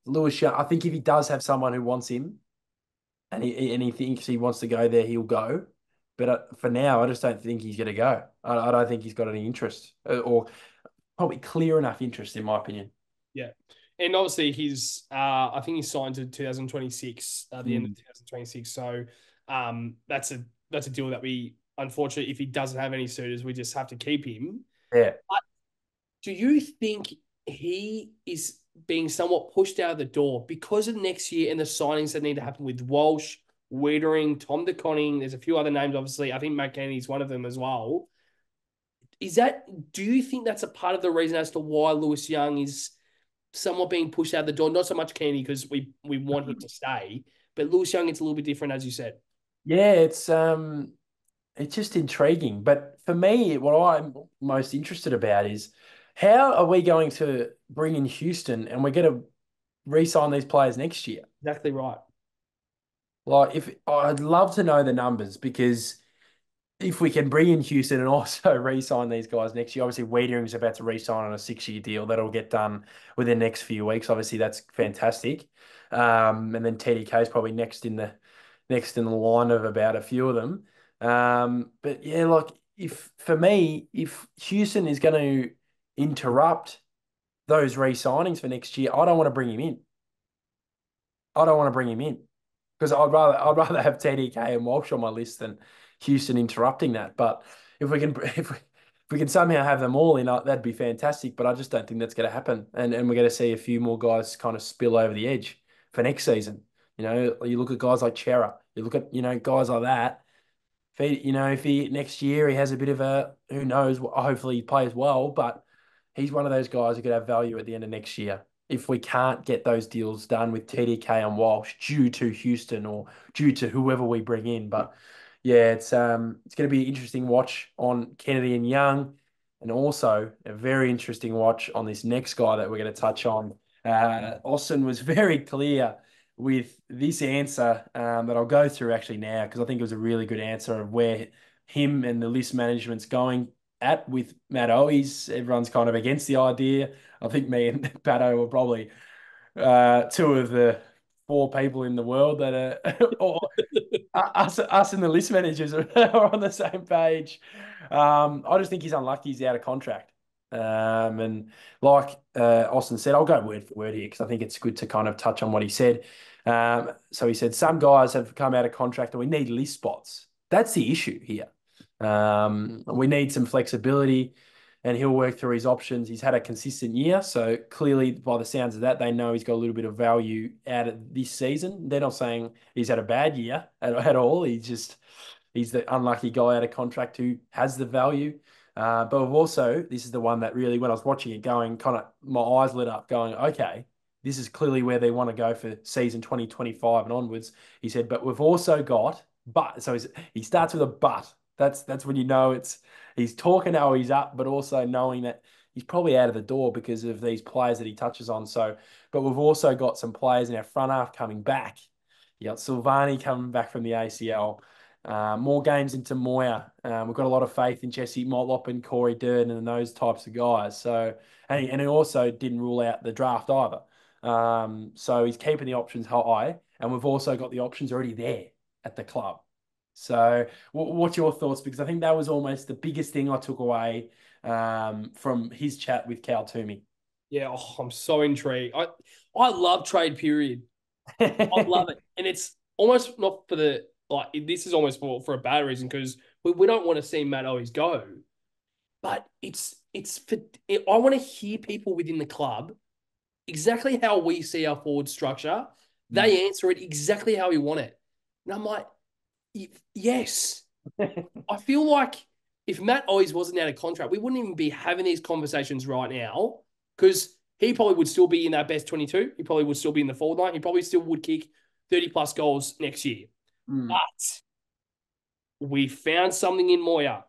Speaker 2: Lewis Young, I think if he does have someone who wants him and he thinks he wants to go there, he'll go. But for now, I just don't think he's going to go. I don't think he's got any interest or probably clear enough interest, in my opinion.
Speaker 1: Yeah. And obviously I think he's signed to 2026, the end of
Speaker 2: Mm.
Speaker 1: 2026. So that's a deal that we unfortunately, if he doesn't have any suitors, we just have to keep him.
Speaker 2: Yeah.
Speaker 1: But do you think he is being somewhat pushed out of the door because of next year and the signings that need to happen with Walsh, Wiedering, Tom DeConning? There's a few other names, obviously. I think Matt Kennedy's one of them as well. Do you think that's a part of the reason as to why Lewis Young is somewhat being pushed out the door? Not so much Kenny because we want him to stay, but Lewis Young, it's a little bit different, as you said.
Speaker 2: Yeah, it's just intriguing. But for me, what I'm most interested about is how are we going to bring in Houston and we're going to re-sign these players next year?
Speaker 1: Exactly right.
Speaker 2: Like, if I'd love to know the numbers because if we can bring in Houston and also re-sign these guys next year, obviously Wiedering's about to re-sign on a 6-year deal. That'll get done within the next few weeks. Obviously, that's fantastic. And then TDK is probably next in the next in the line of about a few of them. But yeah, like if for me, if Houston is going to interrupt those re-signings for next year, I don't want to bring him in. I don't want to bring him in because I'd rather have TDK and Walsh on my list than Houston interrupting that. But if we can if we can somehow have them all in, that'd be fantastic. But I just don't think that's going to happen, and we're going to see a few more guys kind of spill over the edge for next season. You know, you look at guys like Chera, you look at guys like that. If he next year he has a bit of a who knows, hopefully he plays well, but he's one of those guys who could have value at the end of next year. If we can't get those deals done with TDK and Walsh due to Houston or due to whoever we bring in. But yeah, it's going to be an interesting watch on Kennedy and Young, and also a very interesting watch on this next guy that we're going to touch on. Austin was very clear with this answer that I'll go through actually now because I think it was a really good answer of where him and the list management's going at with Matt Owies. Everyone's kind of against the idea. I think me and Pato were probably two of the four people in the world that are, or us and the list managers are on the same page. I just think he's unlucky he's out of contract. And like Austin said, I'll go word for word here because I think it's good to kind of touch on what he said. So he said, some guys have come out of contract and we need list spots. That's the issue here. We need some flexibility and he'll work through his options. He's had a consistent year. So clearly, by the sounds of that, they know he's got a little bit of value out of this season. They're not saying he's had a bad year at all. He's the unlucky guy out of contract who has the value. But we've also, this is the one that really, when I was watching it going, kind of my eyes lit up going, okay, this is clearly where they want to go for season 2025 and onwards. He said, but we've also got, but, so he starts with a but. That's when you know he's talking how he's up, but also knowing that he's probably out of the door because of these players that he touches on. So, but we've also got some players in our front half coming back. You got Silvani coming back from the ACL. More games into Moya. We've got a lot of faith in Jesse Motlop and Corey Durden and those types of guys. So, and he also didn't rule out the draft either. So he's keeping the options high, and we've also got the options already there at the club. So, what's your thoughts? Because I think that was almost the biggest thing I took away from his chat with Cal Toomey.
Speaker 1: Yeah, I'm so intrigued. I love trade period. I love it, and it's almost not for the like. This is almost for a bad reason because we don't want to see Matt always go, but it's for. I want to hear people within the club exactly how we see our forward structure. They answer it exactly how we want it, and I'm like, yes. I feel like if Matt always wasn't out of contract, we wouldn't even be having these conversations right now because he probably would still be in that best 22. He probably would still be in the forward line. He probably still would kick 30 plus goals next year. But we found something in Moya.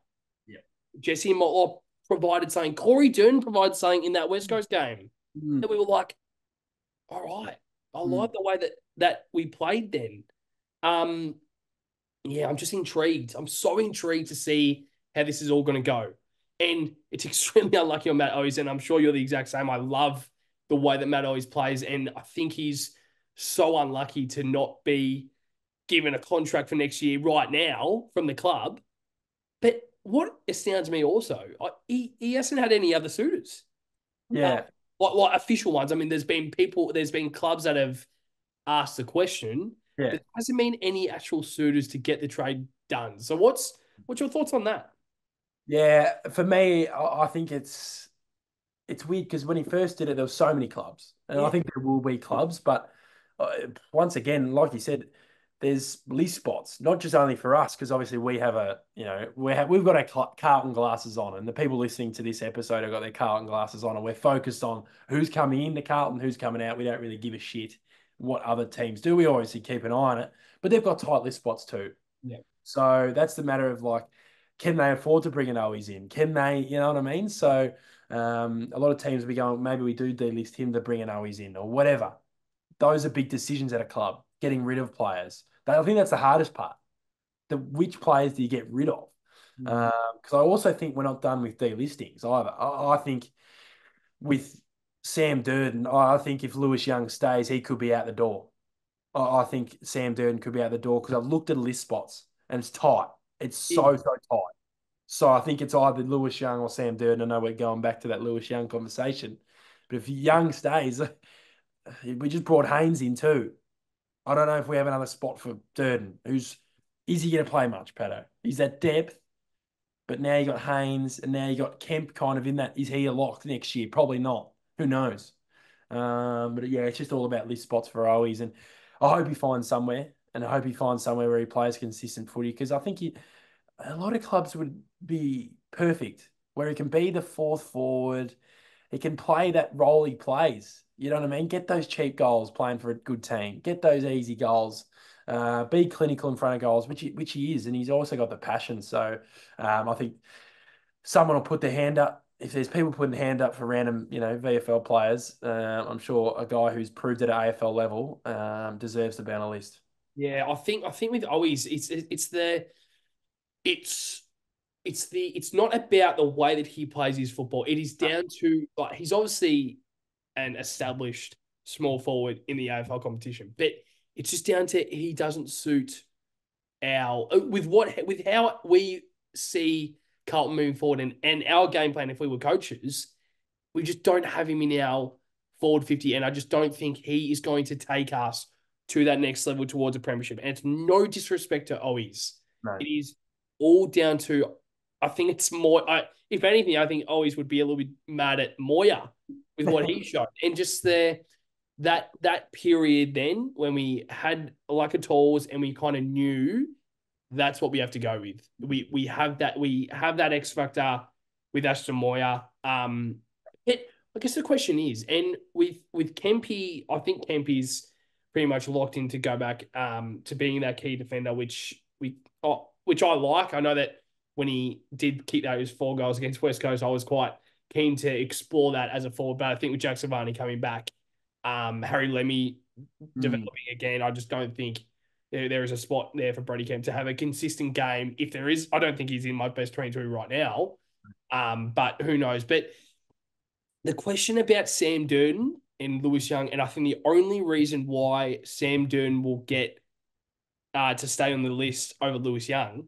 Speaker 2: Yeah.
Speaker 1: Jesse Motlop provided something. Corey Dern provided something in that West Coast game. And we were like, all right. I like the way that we played then. Yeah, I'm just intrigued. I'm so intrigued to see how this is all going to go. And it's extremely unlucky on Matt Owies, and I'm sure you're the exact same. I love the way that Matt Owies plays, and I think he's so unlucky to not be given a contract for next year right now from the club. But what astounds me also, he hasn't had any other suitors.
Speaker 2: Yeah.
Speaker 1: Like official ones. I mean, there's been clubs that have asked the question.
Speaker 2: Yeah.
Speaker 1: But there hasn't been any actual suitors to get the trade done. So what's your thoughts on that?
Speaker 2: Yeah. For me, I think it's weird because when he first did it, there were so many clubs, and I think there will be clubs, but once again, like you said, there's list spots, not just only for us, because obviously we have we've got our Carlton glasses on, and the people listening to this episode have got their Carlton glasses on, and we're focused on who's coming into Carlton, who's coming out. We don't really give a shit what other teams do. We obviously keep an eye on it, but they've got tight list spots too.
Speaker 1: Yeah.
Speaker 2: So that's the matter of like, can they afford to bring an Owies in? Can they, you know what I mean? So a lot of teams will be going, maybe we do delist him to bring an Owies in or whatever. Those are big decisions at a club, getting rid of players. I think that's the hardest part. Which players do you get rid of? Because I also think we're not done with delistings either. I think with Sam Durden, I think if Lewis Young stays, he could be out the door. I think Sam Durden could be out the door because I've looked at list spots and it's tight. It's
Speaker 1: It-
Speaker 2: so tight. So I think it's either Lewis Young or Sam Durden. I know we're going back to that Lewis Young conversation, but if Young stays, we just brought Haynes in too. I don't know if we have another spot for Durden. Is he going to play much, Pato? He's that depth, but now you got Haynes and now you got Kemp kind of in that. Is he a lock next year? Probably not. Who knows? But yeah, it's just all about list spots for Owies, and I hope he finds somewhere, and I hope he finds somewhere where he plays consistent footy because I think a lot of clubs would be perfect where he can be the fourth forward. He can play that role he plays. You know what I mean? Get those cheap goals playing for a good team. Get those easy goals. Be clinical in front of goals, which he is, and he's also got the passion. So I think someone will put their hand up. If there's people putting their hand up for random, VFL players, I'm sure a guy who's proved it at AFL level deserves to be on a list.
Speaker 1: Yeah, I think with Owies, it's it's not about the way that he plays his football. It is down to like he's obviously an established small forward in the AFL competition, but it's just down to he doesn't suit our with how we see Carlton moving forward and our game plan if we were coaches, we just don't have him in our forward 50. And I just don't think he is going to take us to that next level towards a premiership. And it's no disrespect to Owies.
Speaker 2: No.
Speaker 1: It is all down to, I think it's more, if anything, I think Owies would be a little bit mad at Moya with what he showed. And just that period then when we had like a tools and we kind of knew that's what we have to go with. We have that X factor with Aston Moya. I guess the question is, and with Kempy, I think Kempy's pretty much locked in to go back to being that key defender, which I like. I know that when he did keep those 4 goals against West Coast, I was quite keen to explore that as a forward. But I think with Jack Savani coming back, Harry Lemmy developing again, I just don't think there is a spot there for Brody Kemp to have a consistent game. If there is, I don't think he's in my best 22 right now. But who knows? But the question about Sam Durden and Lewis Young, and I think the only reason why Sam Durden will get to stay on the list over Lewis Young,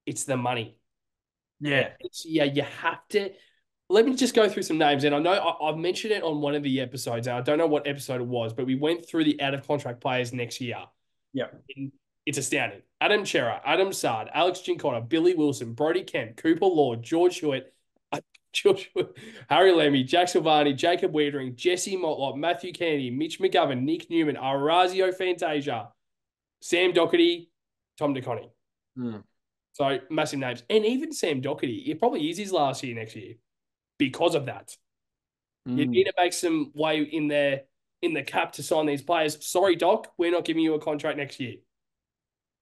Speaker 1: it's the money.
Speaker 2: Yeah.
Speaker 1: You have to. Let me just go through some names. And I know I've mentioned it on one of the episodes. And I don't know what episode it was, but we went through the out of contract players next year.
Speaker 2: Yeah.
Speaker 1: And it's astounding. Adam Chera, Adam Sard, Alex Gincona, Billy Wilson, Brody Kemp, Cooper Lord, Harry Lemmy, Jack Silvani, Jacob Wiedering, Jesse Motlop, Matthew Kennedy, Mitch McGovern, Nick Newman, Arazio Fantasia, Sam Doherty, Tom DeConnie. So massive names. And even Sam Doherty, it probably is his last year next year because of that. You need to make some way in the cap to sign these players. Sorry, Doc, we're not giving you a contract next year.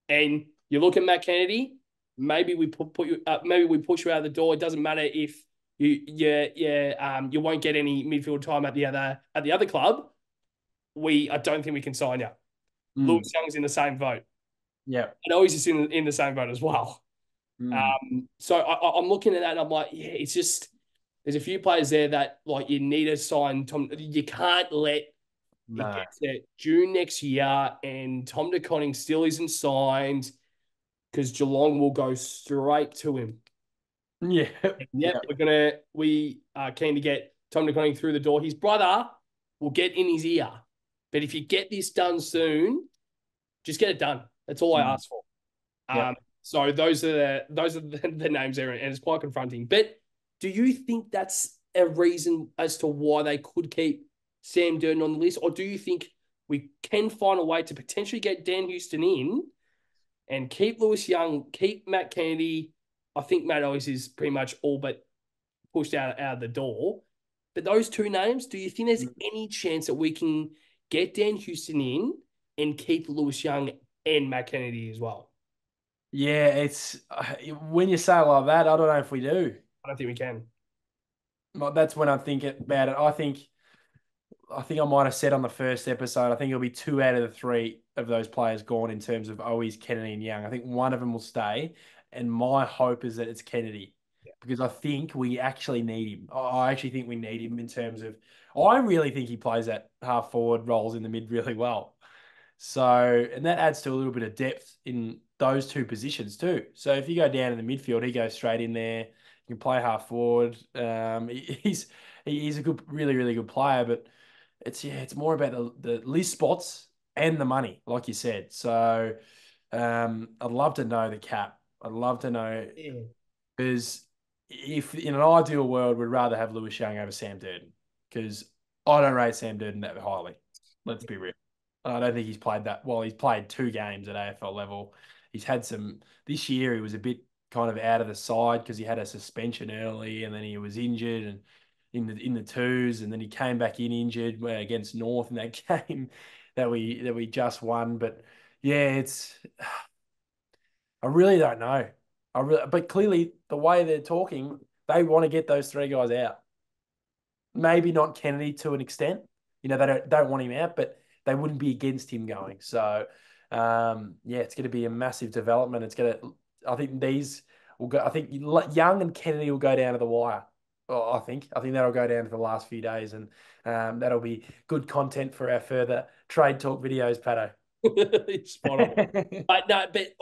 Speaker 1: And you look at Matt Kennedy, maybe we maybe we push you out the door. It doesn't matter if you won't get any midfield time at the other club. I don't think we can sign you. Lewis Young's in the same vote.
Speaker 2: Yeah.
Speaker 1: And always is in the same boat as well. So I'm looking at that and I'm like, yeah, it's just there's a few players there that like you need to sign Tom. You can't let it get to June next year and Tom DeConning still isn't signed because Geelong will go straight to him.
Speaker 2: Yeah.
Speaker 1: Yep, we are keen to get Tom DeConning through the door. His brother will get in his ear. But if you get this done soon, just get it done. That's all I ask for. So those are the names there, and it's quite confronting. But do you think that's a reason as to why they could keep Sam Durden on the list, or do you think we can find a way to potentially get Dan Houston in and keep Lewis Young, keep Matt Kennedy? I think Matt Ellis is pretty much all but pushed out of the door. But those 2 names, do you think there's any chance that we can get Dan Houston in and keep Lewis Young and Matt Kennedy as well?
Speaker 2: Yeah, it's when you say it like that, I don't know if we do.
Speaker 1: I don't think we can.
Speaker 2: That's when I think about it. I think I might have said on the first episode, I think it'll be 2 out of the 3 of those players gone in terms of Owies, Kennedy, and Young. I think one of them will stay, and my hope is that it's Kennedy because I think we actually need him. I actually think we need him in terms of. I really think he plays that half forward roles in the mid really well. So, and that adds to a little bit of depth in those two positions too. So if you go down in the midfield, he goes straight in there. You can play half forward. He's a good, really, really good player, but it's more about the list spots and the money, like you said. So I'd love to know the cap. I'd love to know
Speaker 1: Yeah.
Speaker 2: because if in an ideal world, we'd rather have Lewis Young over Sam Durden because I don't rate Sam Durden that highly. Let's be real. I don't think he's played that well. He's played 2 games at AFL level. He's had some this year. He was a bit kind of out of the side because he had a suspension early, and then he was injured and in the twos, and then he came back in injured against North in that game that we just won. But yeah, it's I really don't know. But clearly the way they're talking, they want to get those 3 guys out. Maybe not Kennedy to an extent. They don't want him out, but they wouldn't be against him going. So, yeah, it's going to be a massive development. I think these will go. I think Young and Kennedy will go down to the wire. Oh, I think that'll go down to the last few days, and that'll be good content for our further trade talk videos, Pato.
Speaker 1: Spot on. But no, but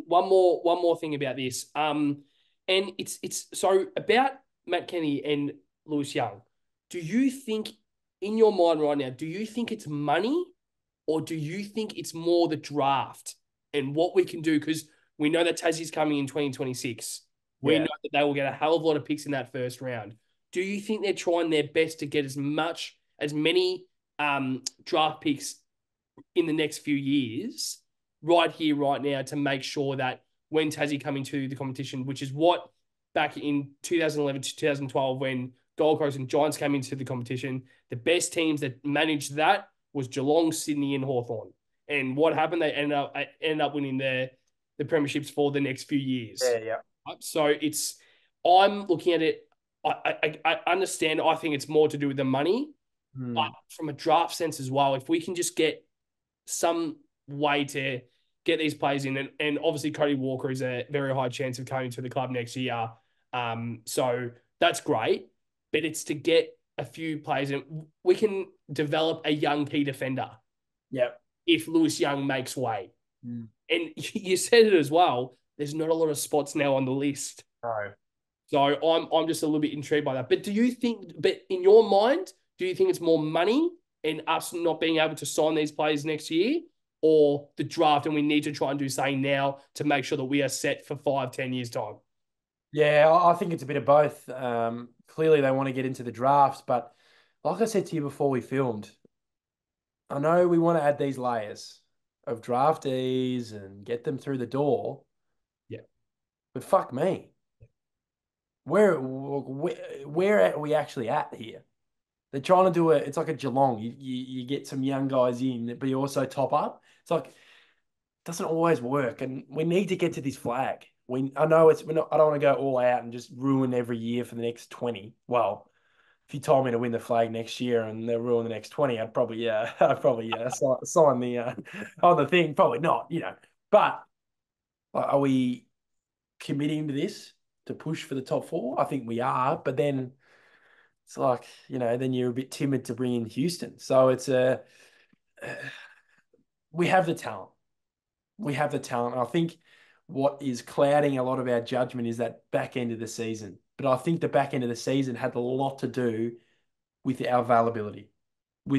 Speaker 1: one more thing about this. And it's so about Matt Kenny and Lewis Young. Do you think in your mind right now, do you think it's money or do you think it's more the draft and what we can do? Because we know that Tassie's coming in 2026. We
Speaker 2: Yeah.
Speaker 1: know that they will get a hell of a lot of picks in that first round. Do you think they're trying their best to get as many draft picks in the next few years, right here, right now, to make sure that when Tassie come into the competition, which is what back in 2011 to 2012, when Gold Coast and Giants came into the competition, the best teams that managed that was Geelong, Sydney, and Hawthorn. And what happened? They ended up winning the premierships for the next few years.
Speaker 2: Yeah, yeah.
Speaker 1: So I'm looking at it. I understand. I think it's more to do with the money, but
Speaker 2: Hmm.
Speaker 1: from a draft sense as well, if we can just get some way to get these players in. And obviously, Cody Walker is a very high chance of coming to the club next year. So that's great. But it's to get a few players in. We can develop a young key defender
Speaker 2: Yeah.
Speaker 1: if Lewis Young makes way.
Speaker 2: Hmm.
Speaker 1: And you said it as well. There's not a lot of spots now on the list.
Speaker 2: No.
Speaker 1: So I'm just a little bit intrigued by that. But but in your mind, do you think it's more money and us not being able to sign these players next year, or the draft and we need to try and do something now to make sure that we are set for 5, 10 years time?
Speaker 2: Yeah, I think it's a bit of both. Clearly, they want to get into the draft, but like I said to you before we filmed, I know we want to add these layers of draftees and get them through the door,
Speaker 1: Yeah.
Speaker 2: but fuck me, where are we actually at here? They're trying to do it. It's like a Geelong. You get some young guys in, but you also top up. It's like it doesn't always work, and we need to get to this flag. I know we're not. I don't want to go all out and just ruin every year for the next 20. Well, if you told me to win the flag next year and they'll ruin the next 20, I'd probably sign the on the thing. Probably not. But are we committing to this to push for the top 4? I think we are, but then it's like, then you're a bit timid to bring in Houston. So we have the talent. We have the talent. I think what is clouding a lot of our judgment is that back end of the season. But I think the back end of the season had a lot to do with our availability. We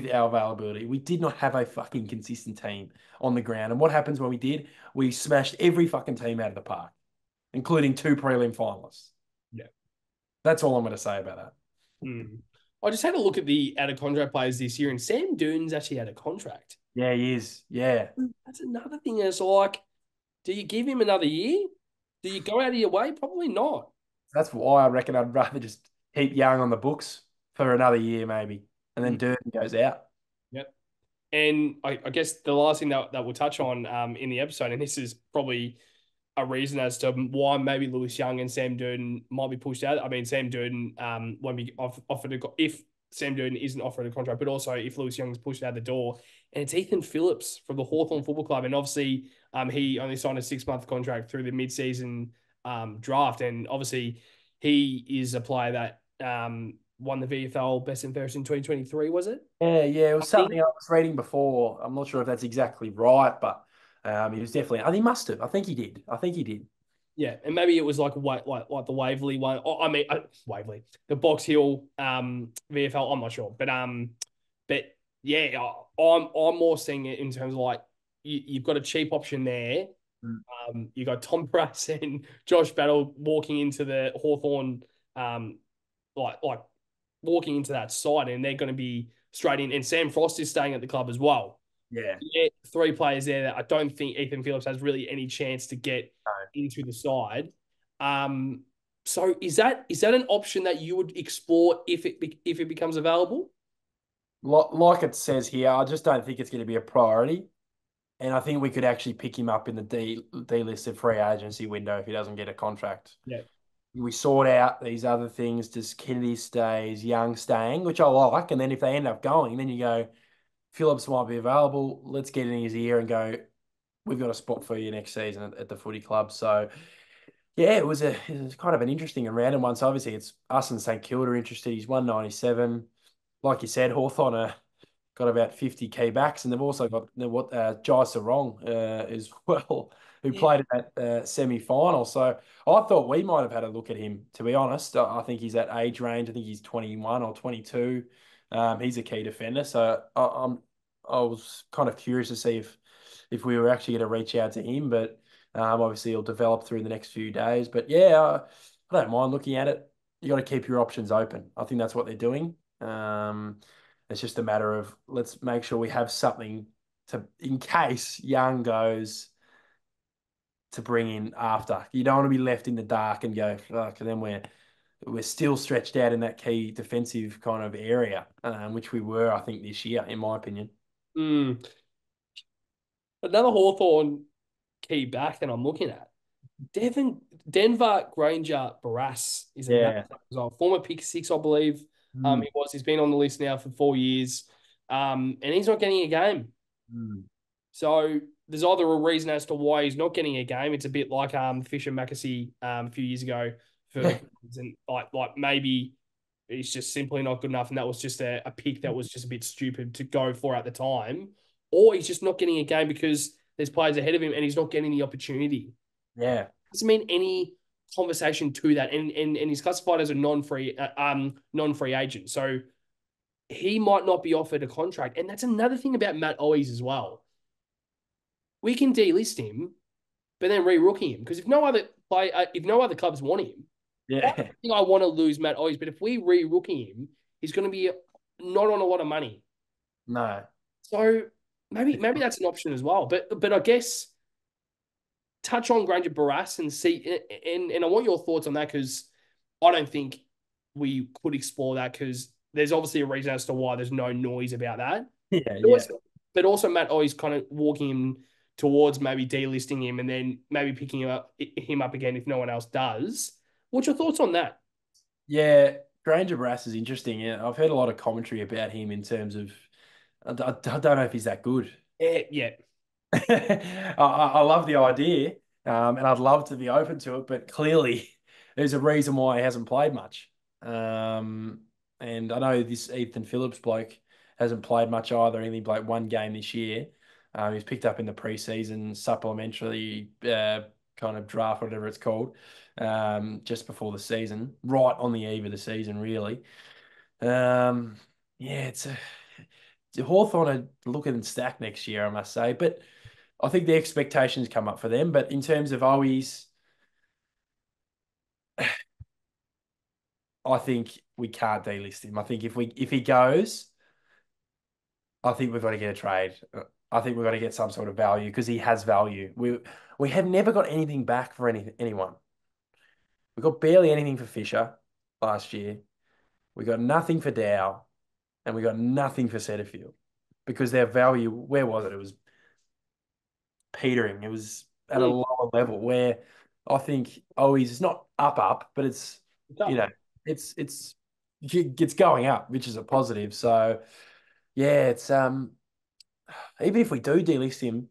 Speaker 2: did not have a fucking consistent team on the ground. And what happens when we did? We smashed every fucking team out of the park, including 2 prelim finalists.
Speaker 1: Yeah.
Speaker 2: That's all I'm going to say about that.
Speaker 1: I just had a look at the out of contract players this year, and Sam Doone's actually had a contract.
Speaker 2: Yeah, he is. Yeah.
Speaker 1: That's another thing. It's like, do you give him another year? Do you go out of your way? Probably not.
Speaker 2: That's why I reckon I'd rather just keep Young on the books for another year, maybe. And then Durden goes out.
Speaker 1: Yep. And I guess the last thing that we'll touch on in the episode, and this is probably a reason as to why maybe Lewis Young and Sam Durden might be pushed out. I mean, Sam Durden won't be offered if Sam Durden isn't offered a contract, but also if Lewis Young is pushed out the door. And it's Ethan Phillips from the Hawthorn Football Club. And obviously, he only signed a 6-month contract through the mid-season draft. And obviously, he is a player that won the VFL Best and Fairest in 2023, was it?
Speaker 2: Yeah. It
Speaker 1: I
Speaker 2: was
Speaker 1: think.
Speaker 2: something I was reading before. I'm not sure if that's exactly right, but he was definitely. I think he must have. I think he did. I think he did.
Speaker 1: Yeah, and maybe it was like the Waverley one. Oh, I mean, Waverley, the Box Hill VFL. I'm not sure, but yeah, I'm more seeing it in terms of like you've got a cheap option there.
Speaker 2: Mm.
Speaker 1: You got Tom Brass and Josh Battle walking into the Hawthorn, like walking into that side, and they're going to be straight in. And Sam Frost is staying at the club as well.
Speaker 2: Yeah.
Speaker 1: Yeah, three players there that I don't think Ethan Phillips has really any chance to get
Speaker 2: No.
Speaker 1: into the side. Um, so is that an option that you would explore if it becomes available?
Speaker 2: Like it says here, I just don't think it's going to be a priority. And I think we could actually pick him up in the delisted free agency window if he doesn't get a contract.
Speaker 1: Yeah.
Speaker 2: We sort out these other things. Does Kennedy stay? Is Young staying? Which I like. And then if they end up going, then you go, Phillips might be available. Let's get in his ear and go, we've got a spot for you next season at the footy club. So, yeah, it was kind of an interesting and random one. So, obviously, it's us and St Kilda interested. He's 197. Like you said, Hawthorn are got about 50 key backs, and they've also got what Jai Sarong as well, who
Speaker 1: Yeah.
Speaker 2: played in that semi final. So I thought we might have had a look at him. To be honest, I think he's that age range. I think he's 21 or 22. He's a key defender. So I was kind of curious to see if we were actually going to reach out to him, but obviously he'll develop through the next few days. But yeah, I don't mind looking at it. You got to keep your options open. I think that's what they're doing. It's just a matter of let's make sure we have something to in case Young goes to bring in after. You don't want to be left in the dark and go, fuck, and then we're still stretched out in that key defensive kind of area, which we were, I think, this year, in my opinion.
Speaker 1: Mm. Another Hawthorn key back that I'm looking at. Denver Granger Barras is another
Speaker 2: Yeah.
Speaker 1: former pick six, I believe.
Speaker 2: Mm,
Speaker 1: He's been on the list now for 4 years. And he's not getting a game.
Speaker 2: mm.
Speaker 1: So there's either a reason as to why he's not getting a game. It's a bit like Fisher McAsey a few years ago for the Queens, and like maybe he's just simply not good enough, and that was just a pick that was just a bit stupid to go for at the time, or he's just not getting a game because there's players ahead of him and he's not getting the opportunity.
Speaker 2: Yeah.
Speaker 1: Doesn't mean any conversation to that, and he's classified as a non-free agent, so he might not be offered a contract, and that's another thing about Matt Owies as well. We can delist him, but then re-rookie him because if no other clubs want him, I don't
Speaker 2: Yeah.
Speaker 1: think I want to lose Matt Owies. But if we re-rookie him, he's going to be not on a lot of money.
Speaker 2: No.
Speaker 1: So maybe that's an option as well. But I guess touch on Granger Barras and see and I want your thoughts on that because I don't think we could explore that because there's obviously a reason as to why there's no noise about that.
Speaker 2: Yeah.
Speaker 1: But
Speaker 2: Yeah.
Speaker 1: also, but also Matt always kind of walking him towards maybe delisting him and then maybe picking him up again if no one else does. What's your thoughts on that?
Speaker 2: Yeah. Granger Brass is interesting. Yeah. I've heard a lot of commentary about him in terms of, I don't know if he's that good.
Speaker 1: Yeah, yeah.
Speaker 2: I love the idea, and I'd love to be open to it, but clearly there's a reason why he hasn't played much. Um, and I know this Ethan Phillips bloke hasn't played much either. He only played one game this year. He's picked up in the preseason supplementary kind of draft, whatever it's called, just before the season, right on the eve of the season, really. Um, yeah, Hawthorn are looking stacked next year, I must say, but. I think the expectations come up for them. But in terms of Owies, I think we can't delist him. I think if he goes, I think we've got to get a trade. I think we've got to get some sort of value because he has value. We have never got anything back for anyone. We got barely anything for Fisher last year. We got nothing for Dow, and we got nothing for Setterfield because their value. Where was it? It was petering. It was at a
Speaker 1: Mm,
Speaker 2: lower level where I think Owies is not up, but it's
Speaker 1: it's
Speaker 2: you
Speaker 1: up.
Speaker 2: know it's going up, which is a positive. So yeah, it's even if we do delist him,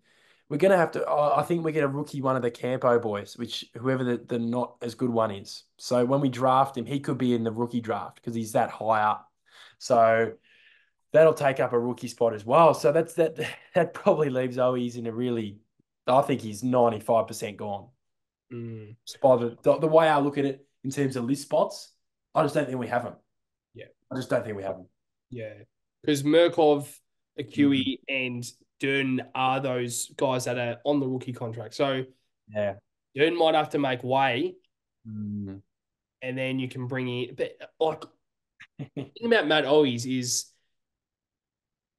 Speaker 2: we're gonna have to. I think we get a rookie, one of the Campo boys, which whoever the not as good one is. So when we draft him, he could be in the rookie draft because he's that high up. So that'll take up a rookie spot as well. So that that probably leaves Owies in a really. I think he's 95% gone.
Speaker 1: Mm,
Speaker 2: By the way I look at it in terms of list spots, I just don't think we have him.
Speaker 1: yeah,
Speaker 2: I just don't think we have him.
Speaker 1: yeah. Because Murkov,
Speaker 2: Mm.
Speaker 1: Akui, and Dern are those guys that are on the rookie contract. So
Speaker 2: Yeah.
Speaker 1: Dern might have to make way,
Speaker 2: Mm.
Speaker 1: and then you can bring in. But like, the thing about Matt Owies is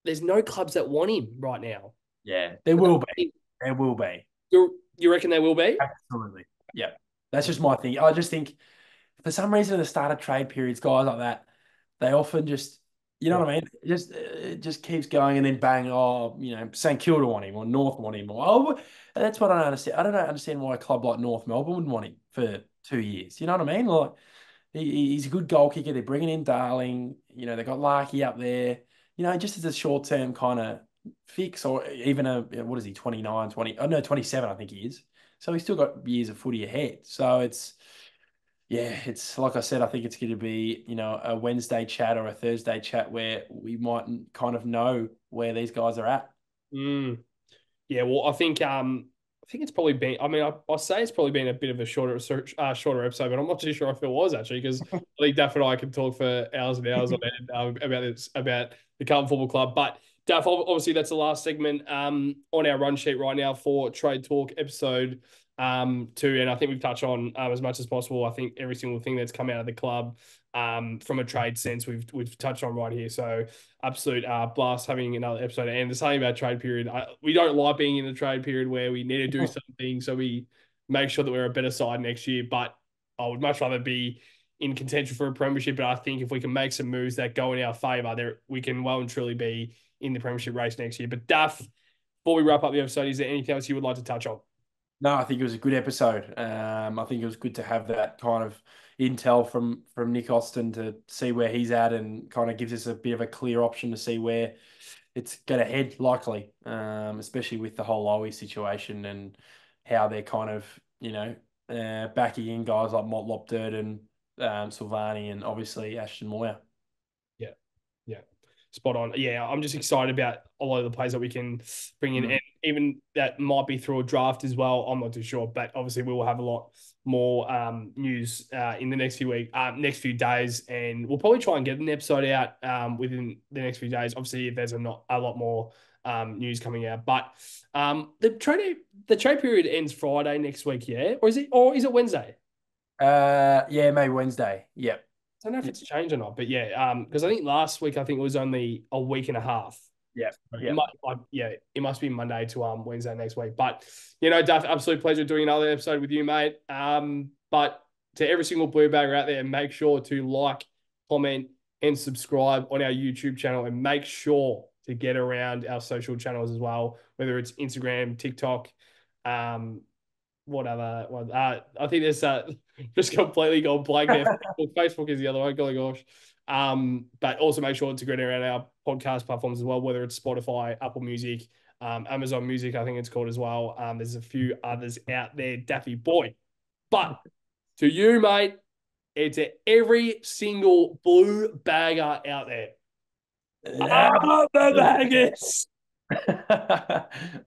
Speaker 1: there's no clubs that want him right now.
Speaker 2: Yeah, there will be. There will be.
Speaker 1: You reckon they will be?
Speaker 2: Absolutely. Yeah. That's just my thing. I just think for some reason at the start of trade periods, guys like that, they often just, you know
Speaker 1: Yeah.
Speaker 2: what I mean? It just keeps going and then bang, St Kilda want him or North want him. Or, oh, that's what I don't understand. I don't understand why a club like North Melbourne wouldn't want him for 2 years. You know what I mean? Like he's a good goal kicker. They're bringing in Darling. They got Larky up there. Just as a short term kind of fix or even what is he, 29, 20? Oh, no, 27, I think he is. So he's still got years of footy ahead. So it's like I said, I think it's going to be, a Wednesday chat or a Thursday chat where we might kind of know where these guys are at.
Speaker 1: Mm. Yeah, well, I think it's probably been. I mean, I say it's probably been a bit of a shorter episode, but I'm not too sure if it was actually because I think Daff and I could talk for hours and hours on end about this about the Carlton Football Club. But Daff, obviously, that's the last segment on our run sheet right now for Trade Talk episode 2, and I think we've touched on as much as possible. I think every single thing that's come out of the club from a trade sense we've touched on right here. So absolute blast having another episode. And the same about trade period. We don't like being in the trade period where we need to do something so we make sure that we're a better side next year. But I would much rather be in contention for a premiership. But I think if we can make some moves that go in our favour, there we can well and truly be in the premiership race next year. But Duff, before we wrap up the episode, is there anything else you would like to touch on?
Speaker 2: No, I think it was a good episode. I think it was good to have that kind of intel from Nick Austin to see where he's at and kind of gives us a bit of a clear option to see where it's going to head likely, especially with the whole Lowy situation and how they're kind of, backing in guys like Motlop Durden, Silvani, and obviously Ashton Moyer.
Speaker 1: Yeah. Yeah. Spot on. Yeah, I'm just excited about a lot of the players that we can bring in,
Speaker 2: Mm.
Speaker 1: and even that might be through a draft as well. I'm not too sure, but obviously we will have a lot more news in the next few days, and we'll probably try and get an episode out within the next few days. Obviously, if there's not a lot more news coming out, but the trade period ends Friday next week, yeah, or is it Wednesday?
Speaker 2: Yeah, maybe Wednesday. Yep.
Speaker 1: I don't know if it's changed or not, but yeah, because I think last week I think it was only a week and a half.
Speaker 2: Yep.
Speaker 1: It might, it must be Monday to Wednesday next week. But Duff, absolute pleasure doing another episode with you, mate. But to every single blue bagger out there, make sure to like, comment, and subscribe on our YouTube channel, and make sure to get around our social channels as well, whether it's Instagram, TikTok, what other one? I think there's just completely gone blank there. Facebook is the other one. Golly gosh. But also make sure to go around our podcast platforms as well, whether it's Spotify, Apple Music, Amazon Music, I think it's called as well. There's a few others out there, Daffy boy. But to you, mate, and to every single blue bagger out there.
Speaker 2: Yeah.
Speaker 1: The baggers.